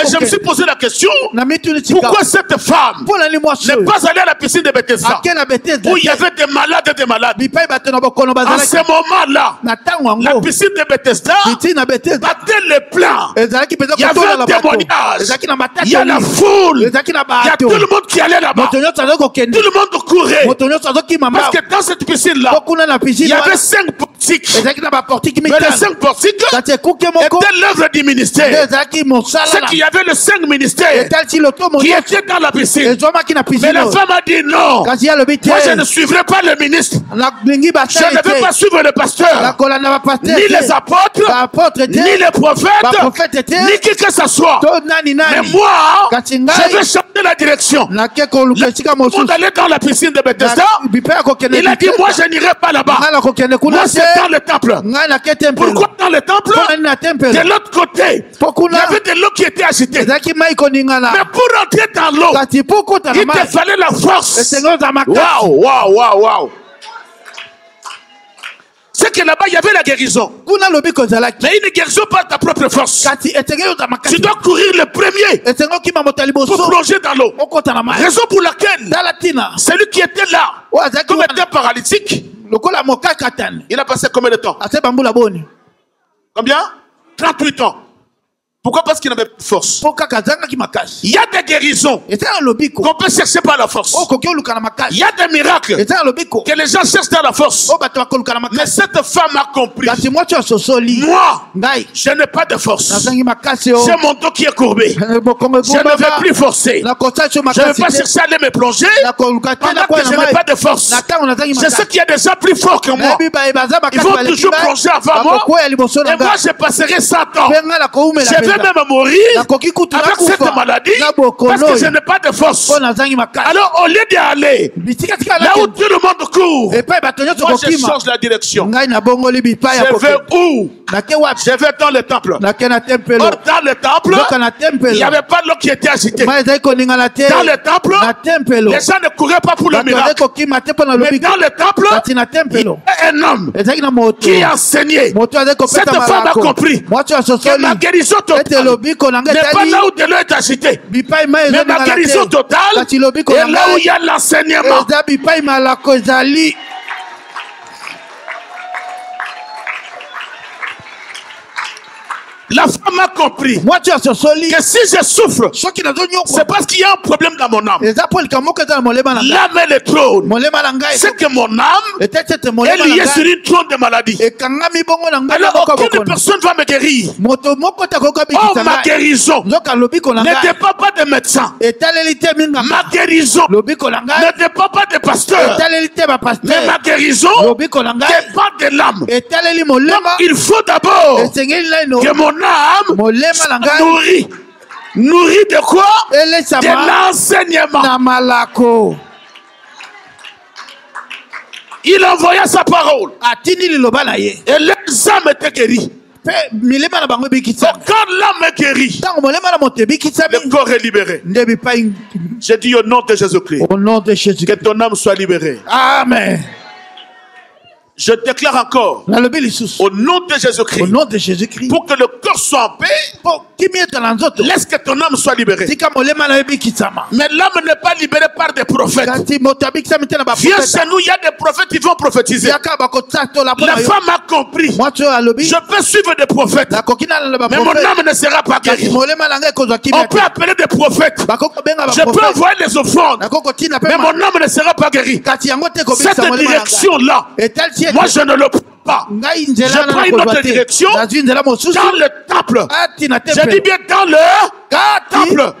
Speaker 6: je me suis posé la question, pourquoi cette femme n'est pas allée à la piscine de Bethesda où il y avait des malades et des malades? En ce moment-là, la piscine de Bethesda battait les plans. Il y avait un témoignage, il y a la foule, il y a tout le monde qui allait là-bas, tout le monde courait. Parce que dans cette piscine-là, il y avait 5 portiques. Mais les 5 portiques étaient l'œuvre du ministère. C'est qu'il y avait les 5 ministères qui étaient dans la piscine. Mais la femme a dit non. Moi, je ne suivrai pas le ministre. Je ne vais pas suivre le pasteur. Ni les apôtres, ni les prophètes, ni qui que ce soit. Mais moi, je vais changer la direction. On allait dans la piscine de Bethesda. Il a dit, moi je n'irai pas là-bas. Moi c'est dans le temple. Pourquoi dans le temple? De l'autre côté, il y avait de l'eau qui était agitée. Mais pour rentrer dans l'eau, il te fallait la force. Waouh. C'est que là-bas, il y avait la guérison. Mais une guérison par ta propre force. Tu dois courir le premier pour plonger dans l'eau. Raison pour laquelle celui qui était là, comme était paralytique, il a passé combien de temps? Combien? 38 ans. Pourquoi? Parce qu'il n'avait pas de force. Il y a des guérisons qu'on peut chercher par la force. Il y a des miracles que les gens cherchent dans la force. Mais cette femme a compris. Moi, je n'ai pas de force. J'ai mon dos qui est courbé. Je ne vais plus forcer. Je ne vais pas chercher à aller me plonger pendant que je n'ai pas de force. Je sais qu'il y a des gens plus forts que moi. Ils vont toujours plonger avant moi. Et moi, je passerai 100 ans. Je vais même mourir avec cette maladie parce que je n'ai pas de force. Alors au lieu d'y aller là où tout le monde court, moi je change la direction. Je vais où? Je vais dans le temple. Or dans le temple, il n'y avait pas l'eau qui était agitée. Dans le temple, les gens ne couraient pas pour le miracle. Mais dans le temple, il y a un homme qui a enseigné. Cette femme a compris que ma guérison totale n'est pas là où de l'eau est agitée, mais ma guérison totale est là où il y a l'enseignement. La femme a compris que si je souffre, c'est parce qu'il y a un problème dans mon âme. L'âme est le trône. C'est que mon âme est liée sur une trône de maladie. Alors aucune personne va me guérir. Oh, ma guérison ne dépend pas de médecin. Ma guérison ne dépend pas de pasteur. Mais ma guérison dépend de l'âme. Donc il faut d'abord que mon âme nourrit de quoi? De l'enseignement. Il envoya sa parole et les âmes étaient guéries. Quand l'âme est guérie, le corps est libéré. J'ai dit au nom de Jésus-Christ, que ton âme soit libérée.
Speaker 7: Amen.
Speaker 6: Je déclare encore au nom de Jésus-Christ, pour que le corps soit en paix, laisse que ton âme soit libérée. Mais l'âme n'est pas libérée par des prophètes.
Speaker 2: prophètes. Viens chez nous, il y a des prophètes qui vont prophétiser. La femme a compris. Je peux suivre des prophètes, mais mon âme ne sera pas guérie. On peut appeler des prophètes. Je peux envoyer des offrandes, mais mon âme ne sera pas guérie. Cette direction-là, moi je ne le prends pas. Je prends une autre direction dans le temple. Je dis bien dans le temple.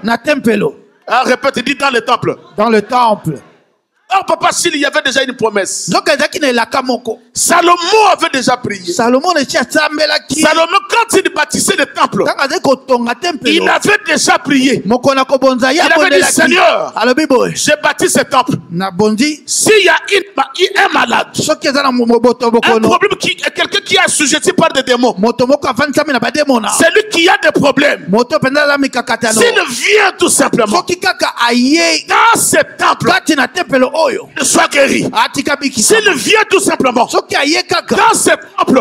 Speaker 2: Ah, répète, dis dans le temple.
Speaker 7: Dans le temple.
Speaker 2: Oh papa, s'il y avait déjà une promesse. Salomon avait déjà prié. Salomon, quand il bâtissait le temple, il avait déjà prié. Il avait dit, Seigneur, j'ai bâti ce temple. S'il y a un malade, un problème, quelqu'un qui est assujetti par des démons, c'est lui qui a des problèmes. S'il vient tout simplement dans ce temple, il soit guéri. S'il vient tout simplement dans ce temple,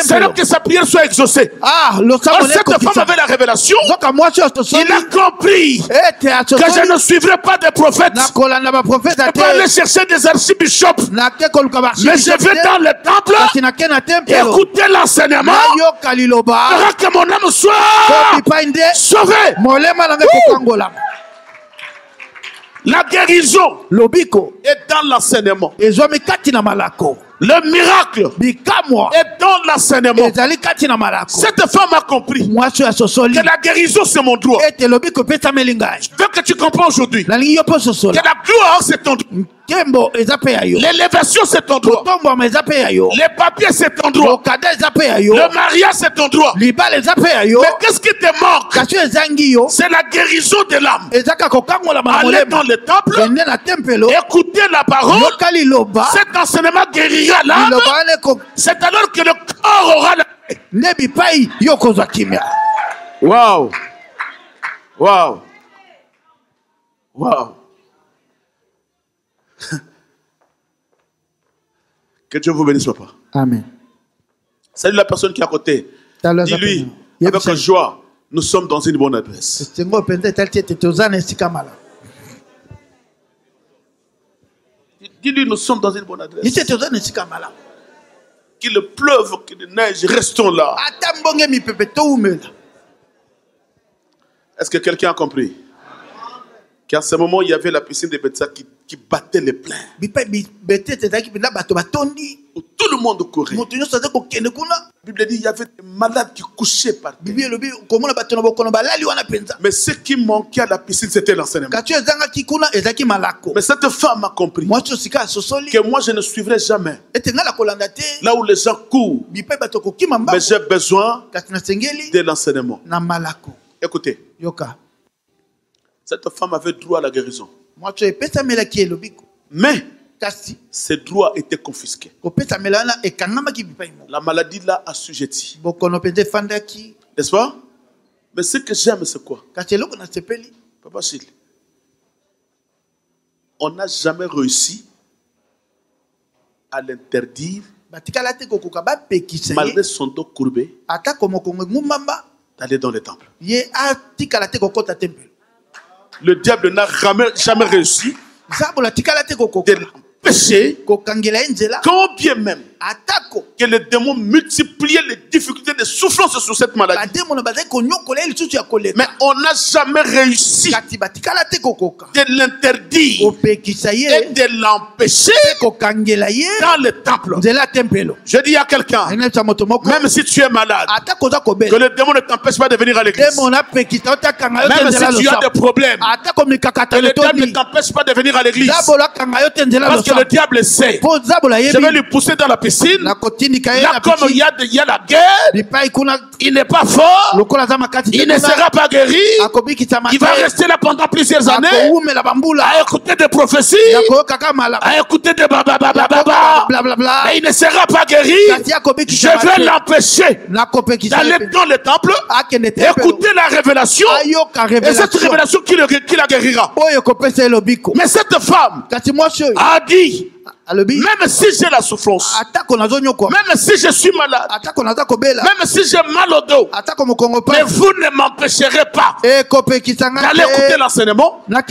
Speaker 2: c'est là que sa prière soit exaucée. Cette femme avait la révélation. Il a compris que je ne suivrai pas des prophètes. Je ne peux pas aller chercher des archibishops, mais je vais dans le temple écouter l'enseignement pour que mon âme soit sauvée. La guérison est dans l'enseignement. Le miracle est dans l'enseignement. Cette femme a compris que la guérison c'est mon droit. Je veux que tu comprends aujourd'hui que la gloire c'est ton droit. L'élévation c'est ton droit. Les papiers c'est ton droit. Le mariage c'est ton droit. Mais qu'est-ce qui te manque? C'est la guérison de l'âme. Aller dans le temple, écouter la parole. Cet enseignement guérira l'âme. C'est alors que le corps aura la paix. Waouh. Waouh. Waouh. Que Dieu vous bénisse, papa.
Speaker 7: Amen.
Speaker 2: Salut la personne qui est à côté. Dis-lui avec joie, nous sommes dans une bonne adresse. Dis-lui, nous sommes dans une bonne adresse. Qu'il pleuve, qu'il neige, restons là. Est-ce que quelqu'un a compris? Qu'à ce moment, il y avait la piscine de Bethsaida qui battait les pleins. Où tout le monde courait. La Bible dit qu'il y avait des malades qui couchaient par terre. Mais ce qui manquait à la piscine, c'était l'enseignement. Mais cette femme a compris que moi, je ne suivrai jamais là où les gens courent. Mais j'ai besoin de l'enseignement. Écoutez. Cette femme avait droit à la guérison. Mais ses droits étaient confisqués. La maladie l'a assujetti. N'est-ce pas? Mais ce que j'aime, c'est quoi? Papa Chil, on n'a jamais réussi à l'interdire, malgré son dos courbé, d'aller dans le temple. Le diable n'a jamais réussi de l'empêcher, quand bien même que les démons multipliaient les difficultés de souffrance sur cette maladie. Mais on n'a jamais réussi de l'interdire et de l'empêcher dans le temple. Je dis à quelqu'un, même si tu es malade, que le démon ne t'empêche pas de venir à l'église. Même si tu as des problèmes, que le diable ne t'empêche pas de venir à l'église. Parce que le diable sait. Je vais lui pousser dans la piscine. Là, comme il y a la guerre, il n'est pas fort, il ne sera pas guéri, il va rester là pendant plusieurs années à écouter des prophéties, à écouter des bababababa, mais il ne sera pas guéri. Je vais l'empêcher d'aller dans le temple, écouter la révélation, et cette révélation qui la guérira. Mais cette femme a dit dit, même si j'ai la souffrance, même si je suis malade, même si j'ai mal au dos, mais vous ne m'empêcherez pas d'aller écouter l'enseignement dans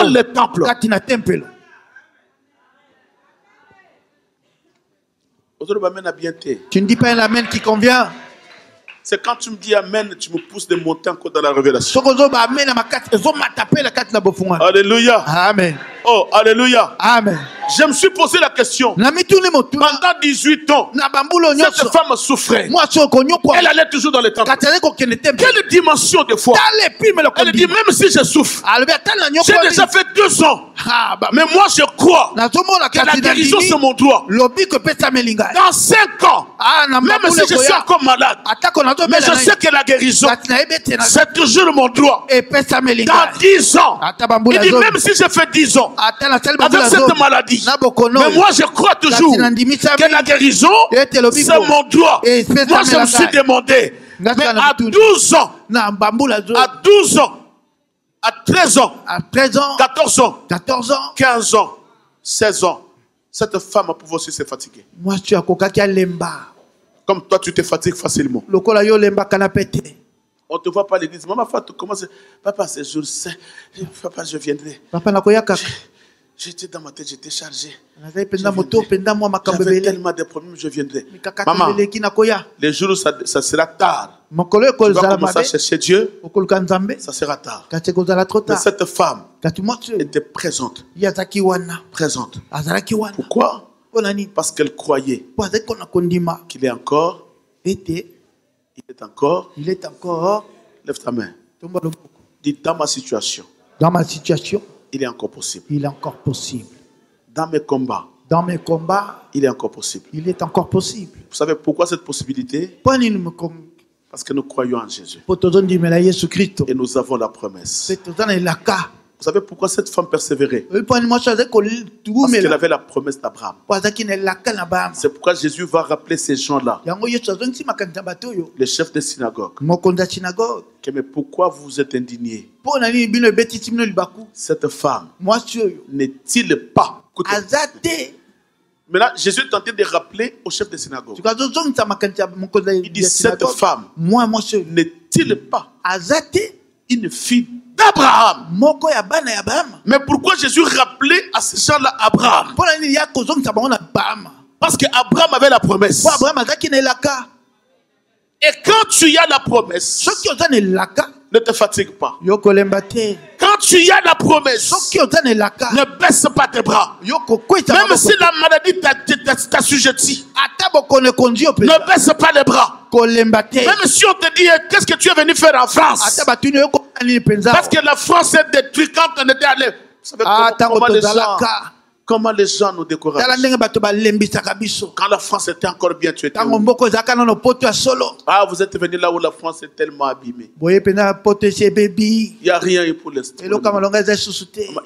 Speaker 2: le temple.
Speaker 7: Tu ne dis pas un amen qui convient.
Speaker 6: C'est quand tu me dis amen, tu me pousses de monter encore dans la révélation. Alléluia.
Speaker 7: Amen.
Speaker 6: Oh, alléluia.
Speaker 7: Amen.
Speaker 6: Je me suis posé la question. Pendant 18 ans, cette femme souffrait. Elle allait toujours dans le temple. Quelle dimension de foi? Elle dit, même si je souffre, j'ai déjà fait 2 ans. Mais moi je crois que la guérison c'est mon droit. Dans 5 ans, même si je suis encore malade, mais je sais que la guérison c'est toujours mon droit. Dans 10 ans, il dit, même si j'ai fait 10 ans avec cette maladie, mais moi je crois toujours que la guérison c'est mon droit. Moi je me suis demandé, mais à 12 ans, à 12 ans, à 13 ans, 14 ans, 15 ans, 16 ans, cette femme pouvait aussi se fatiguer. Comme toi, tu te fatigues facilement. On ne te voit pas à l'église. Maman, comment c'est? Papa, c'est jour saint. Papa, je viendrai. J'étais dans ma tête, j'étais chargé. J'avais tellement de problèmes, je viendrai. Maman, les jours où ça sera tard, tu vas commencer à chercher Dieu, ça sera tard. Mais cette femme était présente. Pourquoi? Parce qu'elle croyait qu'il est encore. Il est encore. Lève ta main. Dis, dans ma situation. Il est encore possible.
Speaker 7: Il est encore possible.
Speaker 6: Dans mes combats. Il est encore possible. Vous savez pourquoi cette possibilité? Parce que nous croyons en Jésus. Et nous avons la promesse. Vous savez pourquoi cette femme persévérait? Parce qu'elle avait la promesse d'Abraham. C'est pourquoi Jésus va rappeler ces gens-là, les chefs de synagogue. Mais pourquoi vous êtes indignés? Cette femme n'est-il pas? Maintenant, Jésus est en train de rappeler au chef de synagogue. Il dit, cette femme n'est-il pas une fille d'Abraham? Mais pourquoi Jésus rappelait à ces gens-là Abraham? Parce qu'Abraham avait la promesse. Et quand tu as la promesse, ne te fatigue pas. Quand tu as la promesse, ne baisse pas tes bras. Même si la maladie t'assujettit, ne baisse pas les bras. Même si on te dit, qu'est-ce que tu es venu faire en France? Parce que la France est détruite quand on était allé. Vous savez comment les gens nous découragent. Quand la France était encore bien, tu étais où? Ah, vous êtes venu là où la France est tellement abîmée. Il n'y a rien pour l'instant. Il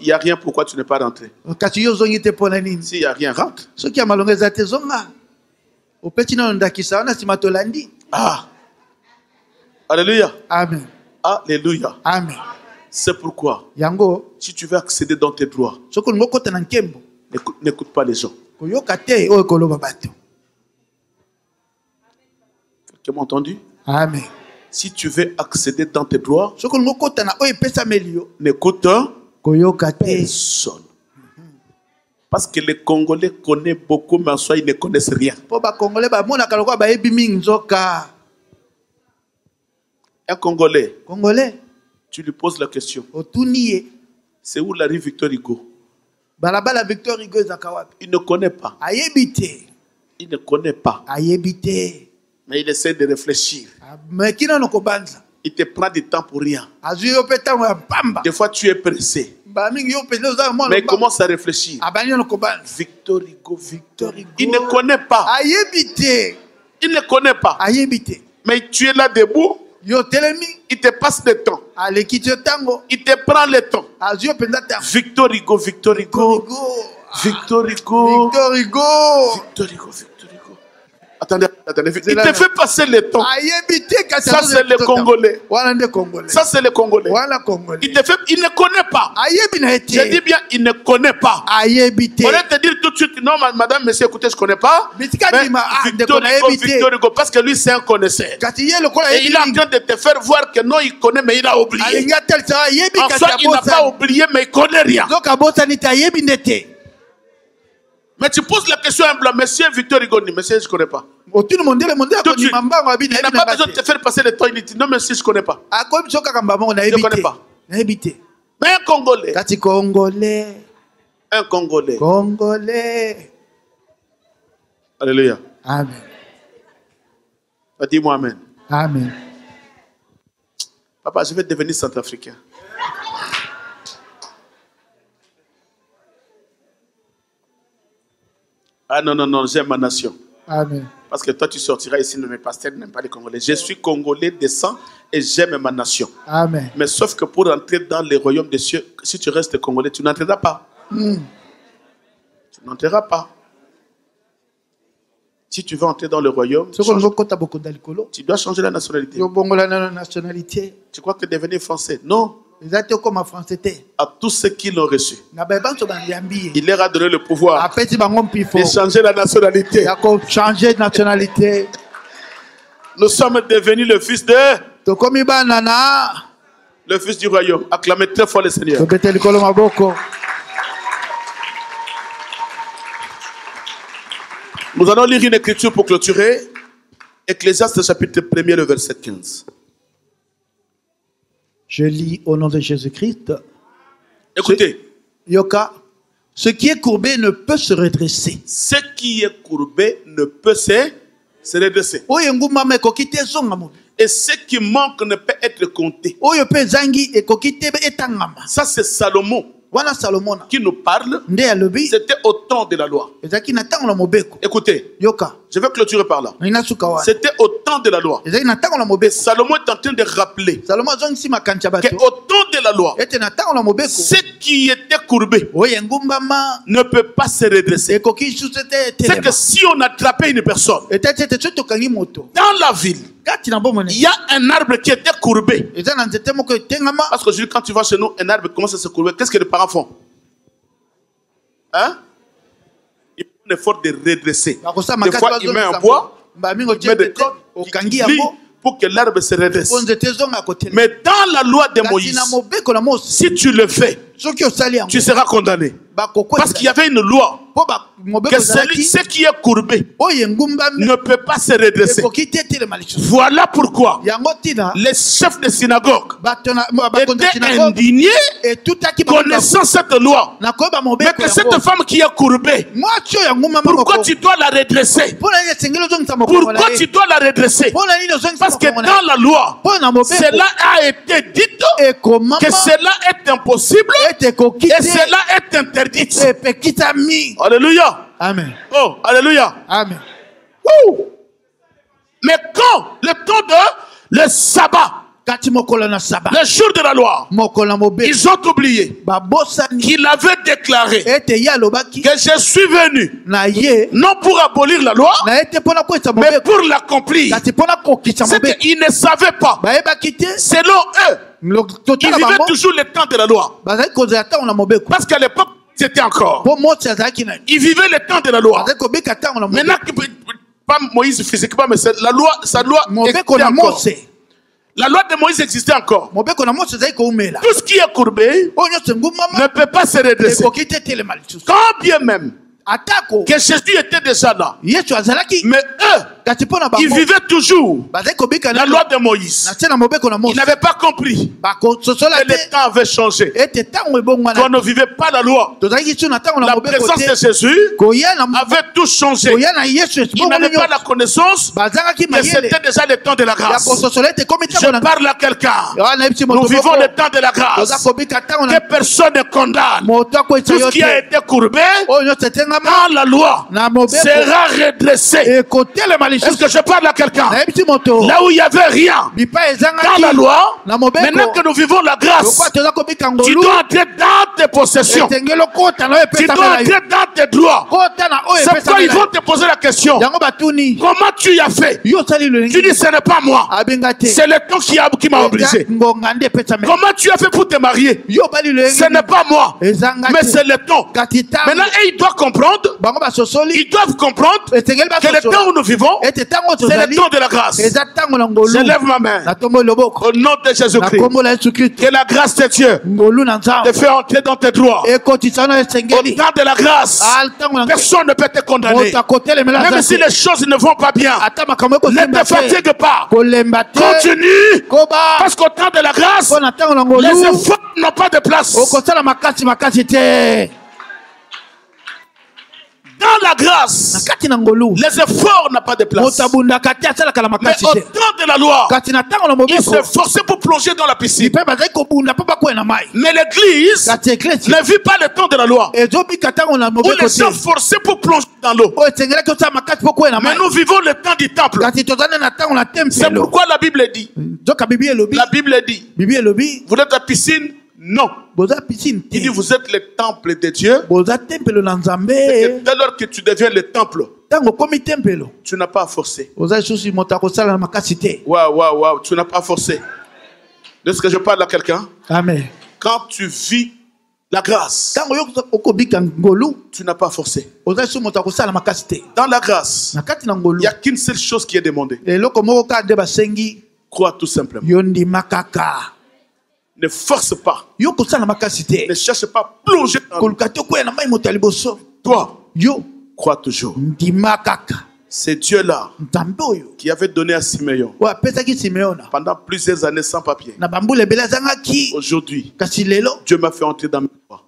Speaker 6: n'y a rien, pourquoi tu n'es pas rentré? S'il n'y a rien, rentre. Ah. Alléluia.
Speaker 7: Amen.
Speaker 6: Alléluia.
Speaker 7: Amen.
Speaker 6: C'est pourquoi, si tu veux accéder dans tes droits, n'écoute pas les gens. Quelqu'un m'a entendu?
Speaker 7: Amen.
Speaker 6: Si tu veux accéder dans tes droits, n'écoute personne. Parce que les Congolais connaissent beaucoup, mais en soi, ils ne connaissent rien. Un Congolais, tu lui poses la question. C'est où la rue Victor Hugo? Il ne connaît pas. Il ne connaît pas. Mais il essaie de réfléchir. Il te prend du temps pour rien. Des fois, tu es pressé. Mais il commence à réfléchir. Victor Hugo, Victor Hugo. Il ne connaît pas. Il ne connaît pas. Mais tu es là debout. Il te passe le temps. Il te prend le temps. Victor Hugo, Victor Hugo. Victor Hugo. Victor Hugo. Victor Hugo, Victor Hugo. Attendez. Il te fait passer le temps. Ça, c'est le Congolais. Ça, c'est le Congolais. Il ne connaît pas. Je dis bien, il ne connaît pas. On va te dire tout de suite, non, madame, monsieur, écoutez, je ne connais pas. Mais Victor Hugo, parce que lui, c'est un connaisseur. Et il est en train de te faire voir que non, il connaît, mais il a oublié. En soi, il n'a pas oublié, mais il ne connaît rien. Mais tu poses la question à un monsieur Victor Hugo, monsieur, je ne connais pas. Tout de suite. Il n'a pas besoin de te faire passer le temps, il dit non, monsieur, je ne connais pas. Je ne connais pas. Mais un Congolais. Un Congolais. Alléluia.
Speaker 7: Amen.
Speaker 6: Dis-moi amen.
Speaker 7: Amen.
Speaker 6: Papa, je vais devenir centrafricain. Ah non, j'aime ma nation.
Speaker 7: Amen.
Speaker 6: Parce que toi, tu sortiras ici, mais mes pasteurs n'aiment pas les Congolais. Je suis Congolais de sang et j'aime ma nation.
Speaker 7: Amen.
Speaker 6: Mais sauf que pour entrer dans les royaumes des cieux, si tu restes Congolais, tu n'entreras pas. Tu n'entreras pas. Si tu veux entrer dans le royaume, tu dois changer la nationalité. Tu crois que devenir français? Non. À tous ceux qui l'ont reçu, il leur a donné le pouvoir de changer la nationalité. Nous sommes devenus le fils de... Le fils du royaume. Acclamez très fort le Seigneur. Nous allons lire une écriture pour clôturer. Ecclésiaste chapitre 1er, le verset 15.
Speaker 7: Je lis au nom de Jésus-Christ.
Speaker 6: Écoutez.
Speaker 7: Yoka, ce qui est courbé ne peut se redresser.
Speaker 6: Ce qui est courbé ne peut se redresser. Et ce qui manque ne peut être compté. Ça, c'est Salomon qui nous parle. C'était au temps de la loi. Écoutez, je vais clôturer par là. C'était au temps de la loi. Et Salomon est en train de rappeler qu'au temps de la loi, ce qui était courbé ne peut pas se redresser. C'est que si on attrapait une personne dans la ville, il y a un arbre qui était courbé. Parce que quand tu vas chez nous, un arbre commence à se courber. Qu'est-ce que les parents font? Hein? Ils font l'effort de redresser. Des fois, ils mettent un bois, ils mettent des cordes, ils lient pour que l'arbre se redresse. Mais dans la loi de Moïse, si tu le fais, tu seras condamné. Parce qu'il y avait une loi que ce qui est courbé ne peut pas se redresser. Voilà pourquoi les chefs de synagogue étaient indignés connaissant cette loi. Mais que cette femme qui est courbée, pourquoi tu dois la redresser? Pourquoi tu dois la redresser? Parce que dans la loi, cela a été dit que cela est impossible et cela est interdit. Alléluia.
Speaker 7: Amen.
Speaker 6: Oh, alléluia.
Speaker 7: Amen.
Speaker 6: Mais quand le temps de le sabbat, le jour de la loi, ils ont oublié qu'il avait déclaré que je suis venu non pour abolir la loi, mais pour l'accomplir. C'est qu'ils ne savaient pas. Selon eux, ils vivaient toujours le temps de la loi. Parce qu'à l'époque, c'était encore. Ils vivaient le temps de la loi. Maintenant, pas Moïse physiquement, mais la loi, sa loi existait encore. La loi de Moïse existait encore. Tout ce qui est courbé ne peut pas se redresser. Quand bien même que Jésus était déjà là, mais eux, ils vivaient toujours la loi de Moïse. Ils n'avaient pas compris que le temps avait changé, qu'on ne vivait pas la loi. La présence de Jésus avait tout changé. Ils n'avaient pas la connaissance que c'était déjà le temps de la grâce. Je parle à quelqu'un. Nous vivons le temps de la grâce. Que personne ne condamne. Tout ce qui a été courbé dans la loi sera redressé. Est-ce que je parle à quelqu'un? Là où il n'y avait rien dans la loi, maintenant que nous vivons la grâce, tu dois entrer dans tes possessions. Tu dois entrer dans tes droits. C'est pourquoi ils vont te poser la question. Comment tu as fait? Tu dis ce n'est pas moi. C'est le temps qui m'a obligé. Comment tu as fait pour te marier? Ce n'est pas moi. Mais c'est le temps. Maintenant, ils doivent comprendre. Ils doivent comprendre que le temps où nous vivons, c'est le temps de la grâce. Je lève ma main. Au nom de Jésus-Christ. Que la grâce de Dieu te fait entrer dans tes droits. Au temps de la grâce, personne ne peut te condamner. Même si les choses ne vont pas bien, ne te fatigue pas. Continue. Parce qu'au temps de la grâce, les efforts n'ont pas de place. Dans la grâce, les efforts n'ont pas de place. Mais au temps de la loi, il s'est forcé pour plonger dans la piscine. Mais l'église ne vit pas le temps de la loi. Où les gens forcés pour plonger dans l'eau. Mais nous vivons le temps du temple. C'est pourquoi la Bible dit. La Bible dit. Vous êtes la piscine? Non. Il dit vous êtes le temple de Dieu. Et dès lors que tu deviens le temple, tu n'as pas à forcer. Waouh, tu n'as pas à forcer. Est-ce que je parle à quelqu'un?
Speaker 7: Amen.
Speaker 6: Quand tu vis la grâce, tu n'as pas à forcer. Dans la grâce, il n'y a qu'une seule chose qui est demandée. Crois tout simplement. Ne force pas. Ne cherche pas à plonger dans toi. Crois toujours. C'est Dieu-là qui avait donné à Simeon pendant plusieurs années sans papier. Aujourd'hui, Dieu m'a fait entrer dans mes droits.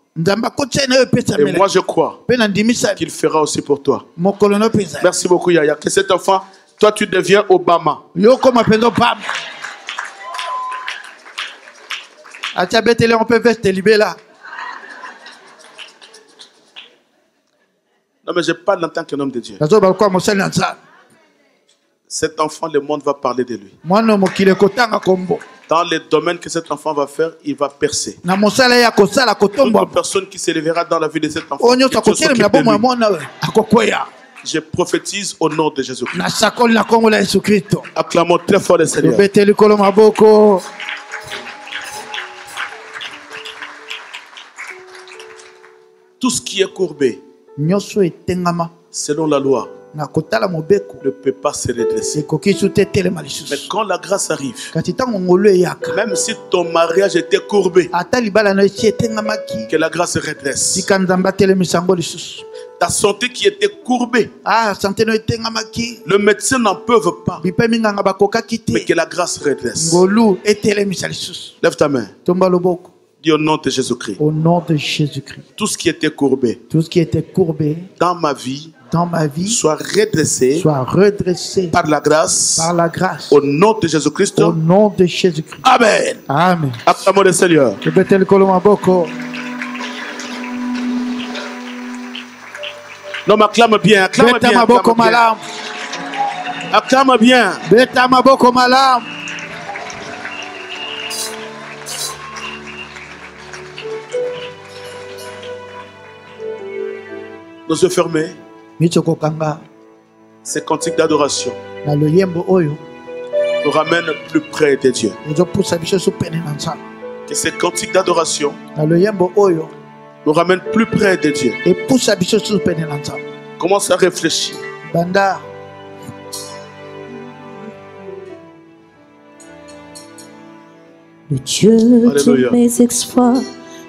Speaker 6: Et moi je crois qu'il fera aussi pour toi. Merci beaucoup Yaya. Que cet enfant, toi tu deviens Obama.
Speaker 7: On peut faire libérer là.
Speaker 6: Non, mais je parle en tant qu'un homme de Dieu. Cet enfant, le monde va parler de lui. Dans les domaines que cet enfant va faire, il va percer. Toute personne qui s'élèvera dans la vie de cet enfant, je prophétise au nom de Jésus-Christ. Acclamons très fort le Seigneur. Tout ce qui est courbé, selon la loi, ne peut pas se redresser. Mais quand la grâce arrive, même si ton mariage était courbé, que la grâce se redresse. Ta santé qui était courbée, le médecin n'en peut pas, mais que la grâce redresse. Lève ta main. Dis au nom de Jésus-Christ.
Speaker 7: Au nom de Jésus-Christ.
Speaker 6: Tout ce qui était courbé, dans ma vie, soit redressé, par la grâce, au nom de Jésus-Christ.
Speaker 7: Au nom de Jésus-Christ.
Speaker 6: Amen.
Speaker 7: Amen.
Speaker 6: Acclamons le Seigneur. Non, mais acclame bien, acclame bien. Acclame bien. Nos yeux fermés. Ces cantiques d'adoration nous ramènent plus près de Dieu. Que ces cantiques d'adoration nous ramènent plus près de Dieu. Commence à réfléchir.
Speaker 1: Le Dieu de mes exploits,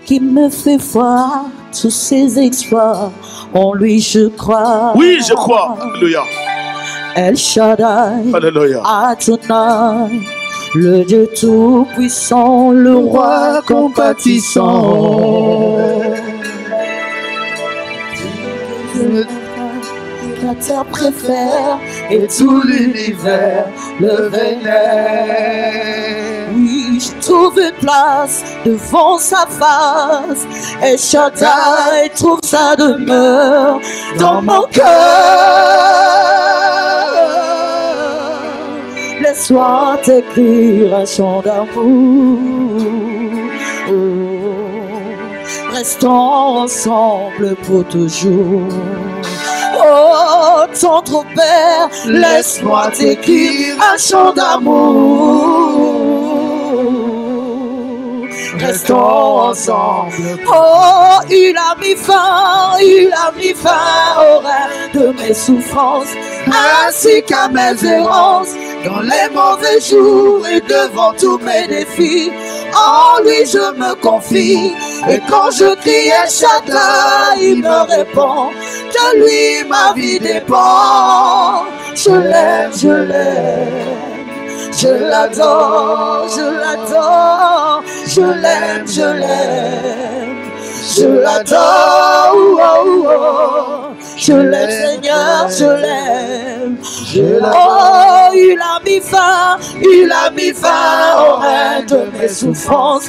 Speaker 1: qui me fait voir tous ses exploits, en lui je crois.
Speaker 6: Oui, je crois. Alléluia.
Speaker 1: El Shaddai,
Speaker 6: Alléluia.
Speaker 1: Adonai, le Dieu tout-puissant, le roi compatissant. La terre préfère et tout l'univers le vénère. Oui, je trouve une place devant sa face, et Shaddai trouve sa demeure dans mon cœur. laisse-moi t'écrire un chant d'amour. Restons ensemble pour toujours. Oh, tendre Père, laisse-moi t'écrire un chant d'amour. Restons ensemble. Oh, il a mis fin au règne de mes souffrances, ainsi qu'à mes errances, dans les mauvais jours et devant tous mes défis. En lui je me confie, et quand je crie El Shaddai, il me répond. De lui ma vie dépend. Je l'aime, je l'aime, je l'adore, je l'adore, je l'aime, je l'aime, je l'adore, oh, oh, oh. Je l'aime Seigneur, je l'aime, oh, il a mis fin au règne de mes souffrances,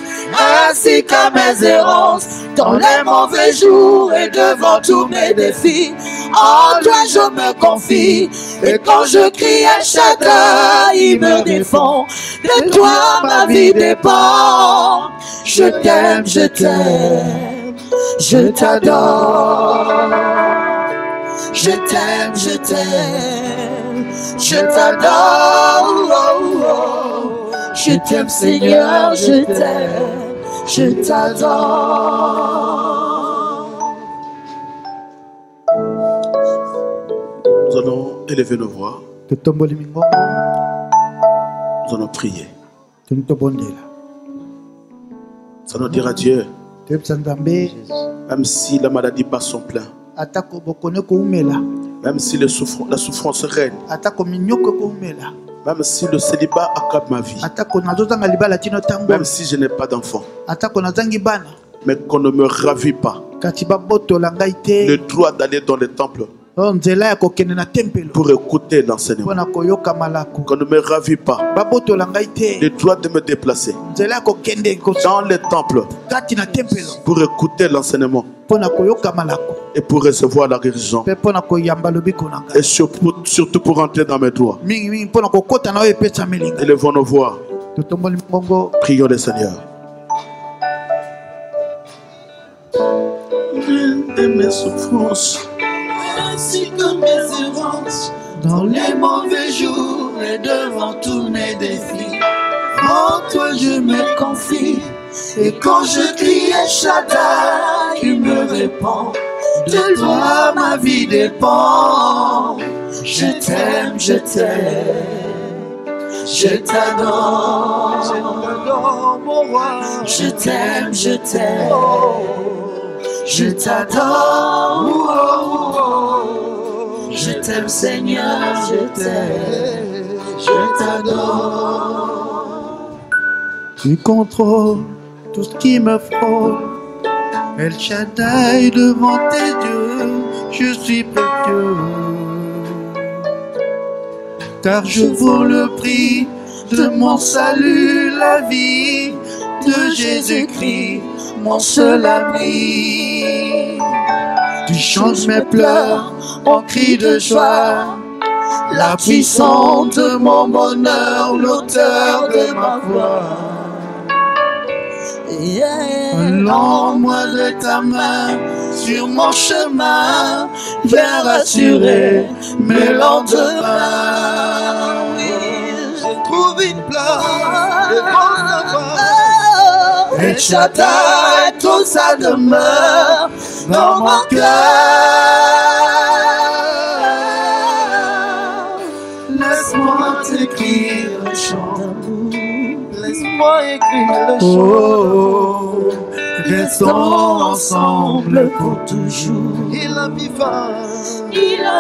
Speaker 1: ainsi qu'à mes errances, dans les mauvais jours et devant tous mes défis. En toi je me confie, et quand je crie El Shaddai, il me défend. De toi ma vie dépend. Je t'aime, je t'aime, je t'adore. Je t'aime, je t'aime, je t'adore, oh, oh. Je t'aime Seigneur, je t'aime, je t'adore.
Speaker 6: Nous allons élever nos voix. Nous allons prier. Nous allons dire à Dieu, même si la maladie bat son plein, même si la souffrance règne, même si le célibat accable ma vie, même si je n'ai pas d'enfant, mais qu'on ne me ravit pas le droit d'aller dans les temples pour écouter l'enseignement, qu'on ne me ravit pas le droit de me déplacer dans les temples pour écouter l'enseignement et pour recevoir la guérison, et surtout pour entrer dans mes droits. Élevons nos voix, prions le Seigneur. De mes souffrances,
Speaker 5: ainsi que mes errances, dans les mauvais jours et devant tous mes défis. En toi je me confie, et quand je crie El Shaddai, il me répond. De toi ma vie dépend. Je t'aime, je t'aime, je t'adore, mon roi. Je t'aime, je t'aime, je t'adore, oh, oh, oh. Je t'aime Seigneur, je t'aime, je t'adore.
Speaker 7: Tu contrôles tout ce qui me frôle. El Shaddai, devant tes yeux, je suis précieux. Car je vaux le prix de mon salut, la vie de Jésus-Christ, mon seul ami. Tu changes mes pleurs en cris de joie, la puissance de mon bonheur, l'auteur de ma voix. Lends-moi de ta main sur mon chemin, viens rassurer mes lendemains. Oui, je trouve une place devant ta voix. El Shaddai, tout ça demeure dans mon cœur. Laisse-moi t'écrire un chant d'amour. Laisse-moi écrire le chant. Oh, restons ensemble pour toujours. Il a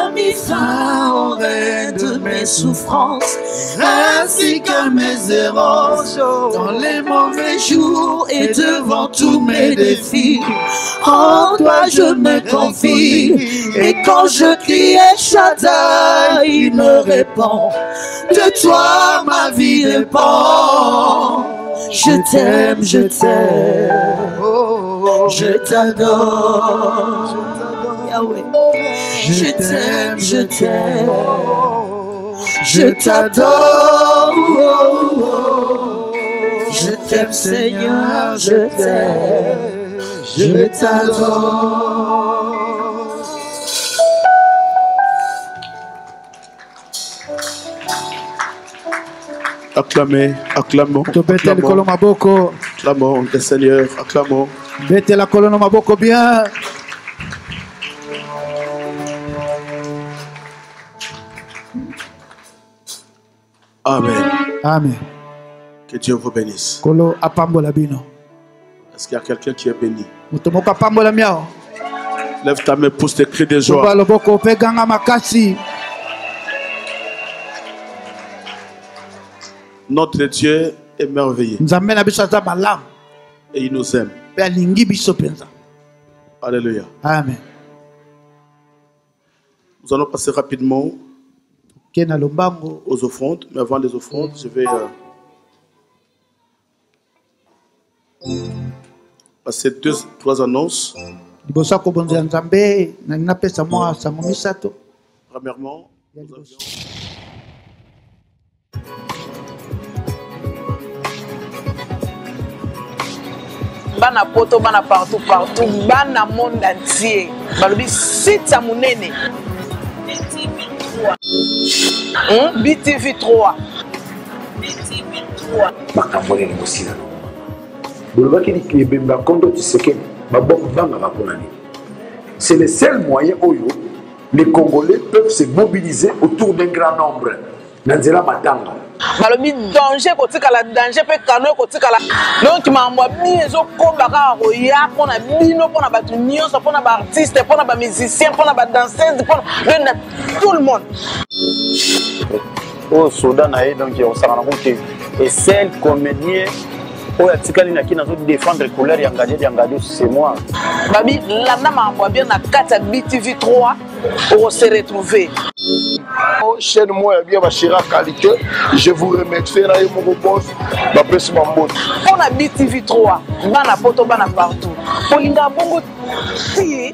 Speaker 7: mis fin au règne de mes souffrances, ainsi que mes errances, dans les mauvais jours et devant tous mes défis. En toi je me confie, et quand je crie El Shaddai, il me répond. De toi ma vie dépend. Je t'aime, je t'aime, je t'adore, Yahweh. Je t'aime, je t'aime, je t'adore,
Speaker 5: t'aime Seigneur, je t'aime, je t'adore.
Speaker 6: Acclamez, acclamons, acclamons, acclamons le Seigneur, acclamons.
Speaker 7: Bete la colonne maboko bien.
Speaker 6: Amen.
Speaker 7: Amen.
Speaker 6: Que Dieu vous bénisse.
Speaker 7: Kolo apambola bino.
Speaker 6: Est-ce qu'il y a quelqu'un qui est béni?
Speaker 7: Mutomoka apambola miao.
Speaker 6: Lève ta main, pousse tes cris de joie.
Speaker 7: Toba loboko pe ganga makasi.
Speaker 6: Notre Dieu est merveilleux.
Speaker 7: Nzambe na biso aza malamu.
Speaker 6: Et il nous aime.
Speaker 7: Pe alingi biso penza.
Speaker 6: Alléluia.
Speaker 7: Amen.
Speaker 6: Nous allons passer rapidement
Speaker 7: Kena lombango
Speaker 6: aux offrandes. Mais avant les offrandes, je vais passer 2-3 annonces.
Speaker 7: Libosa ko bonza nzambe na napesa mwa sango misato.
Speaker 6: Premièrement,
Speaker 8: bana poto bana partout bana monde entier balobi site ya monene BTV 3
Speaker 2: makambo nini mosila bolobaki ebemba kondo Tshisekedi babangaka mpona nini? C'est le seul moyen oyo les Congolais peuvent se mobiliser autour d'un grand nombre na nzela matanga.
Speaker 8: balobi danger kotikala danger pe kano kotikala donc mambo bi ezokomba kaka koya mpona bino mpona bato nyonso mpona baartiste mpona bamusicien mpona badanseuse mpona tout le monde
Speaker 3: oyo soda na ye donc osangana koke esel comédien oyo atikali na kina défendre couleur ya ngadi c'est moi
Speaker 8: babi landa mambo bien na kati ya BTV 3 pour se retrouver
Speaker 4: chaîne moi bien bachira qualité, je vous remercie na yo mon boss ba pesi mambo
Speaker 8: pour na BTV 3 bana poto bana partout polinga bongo ti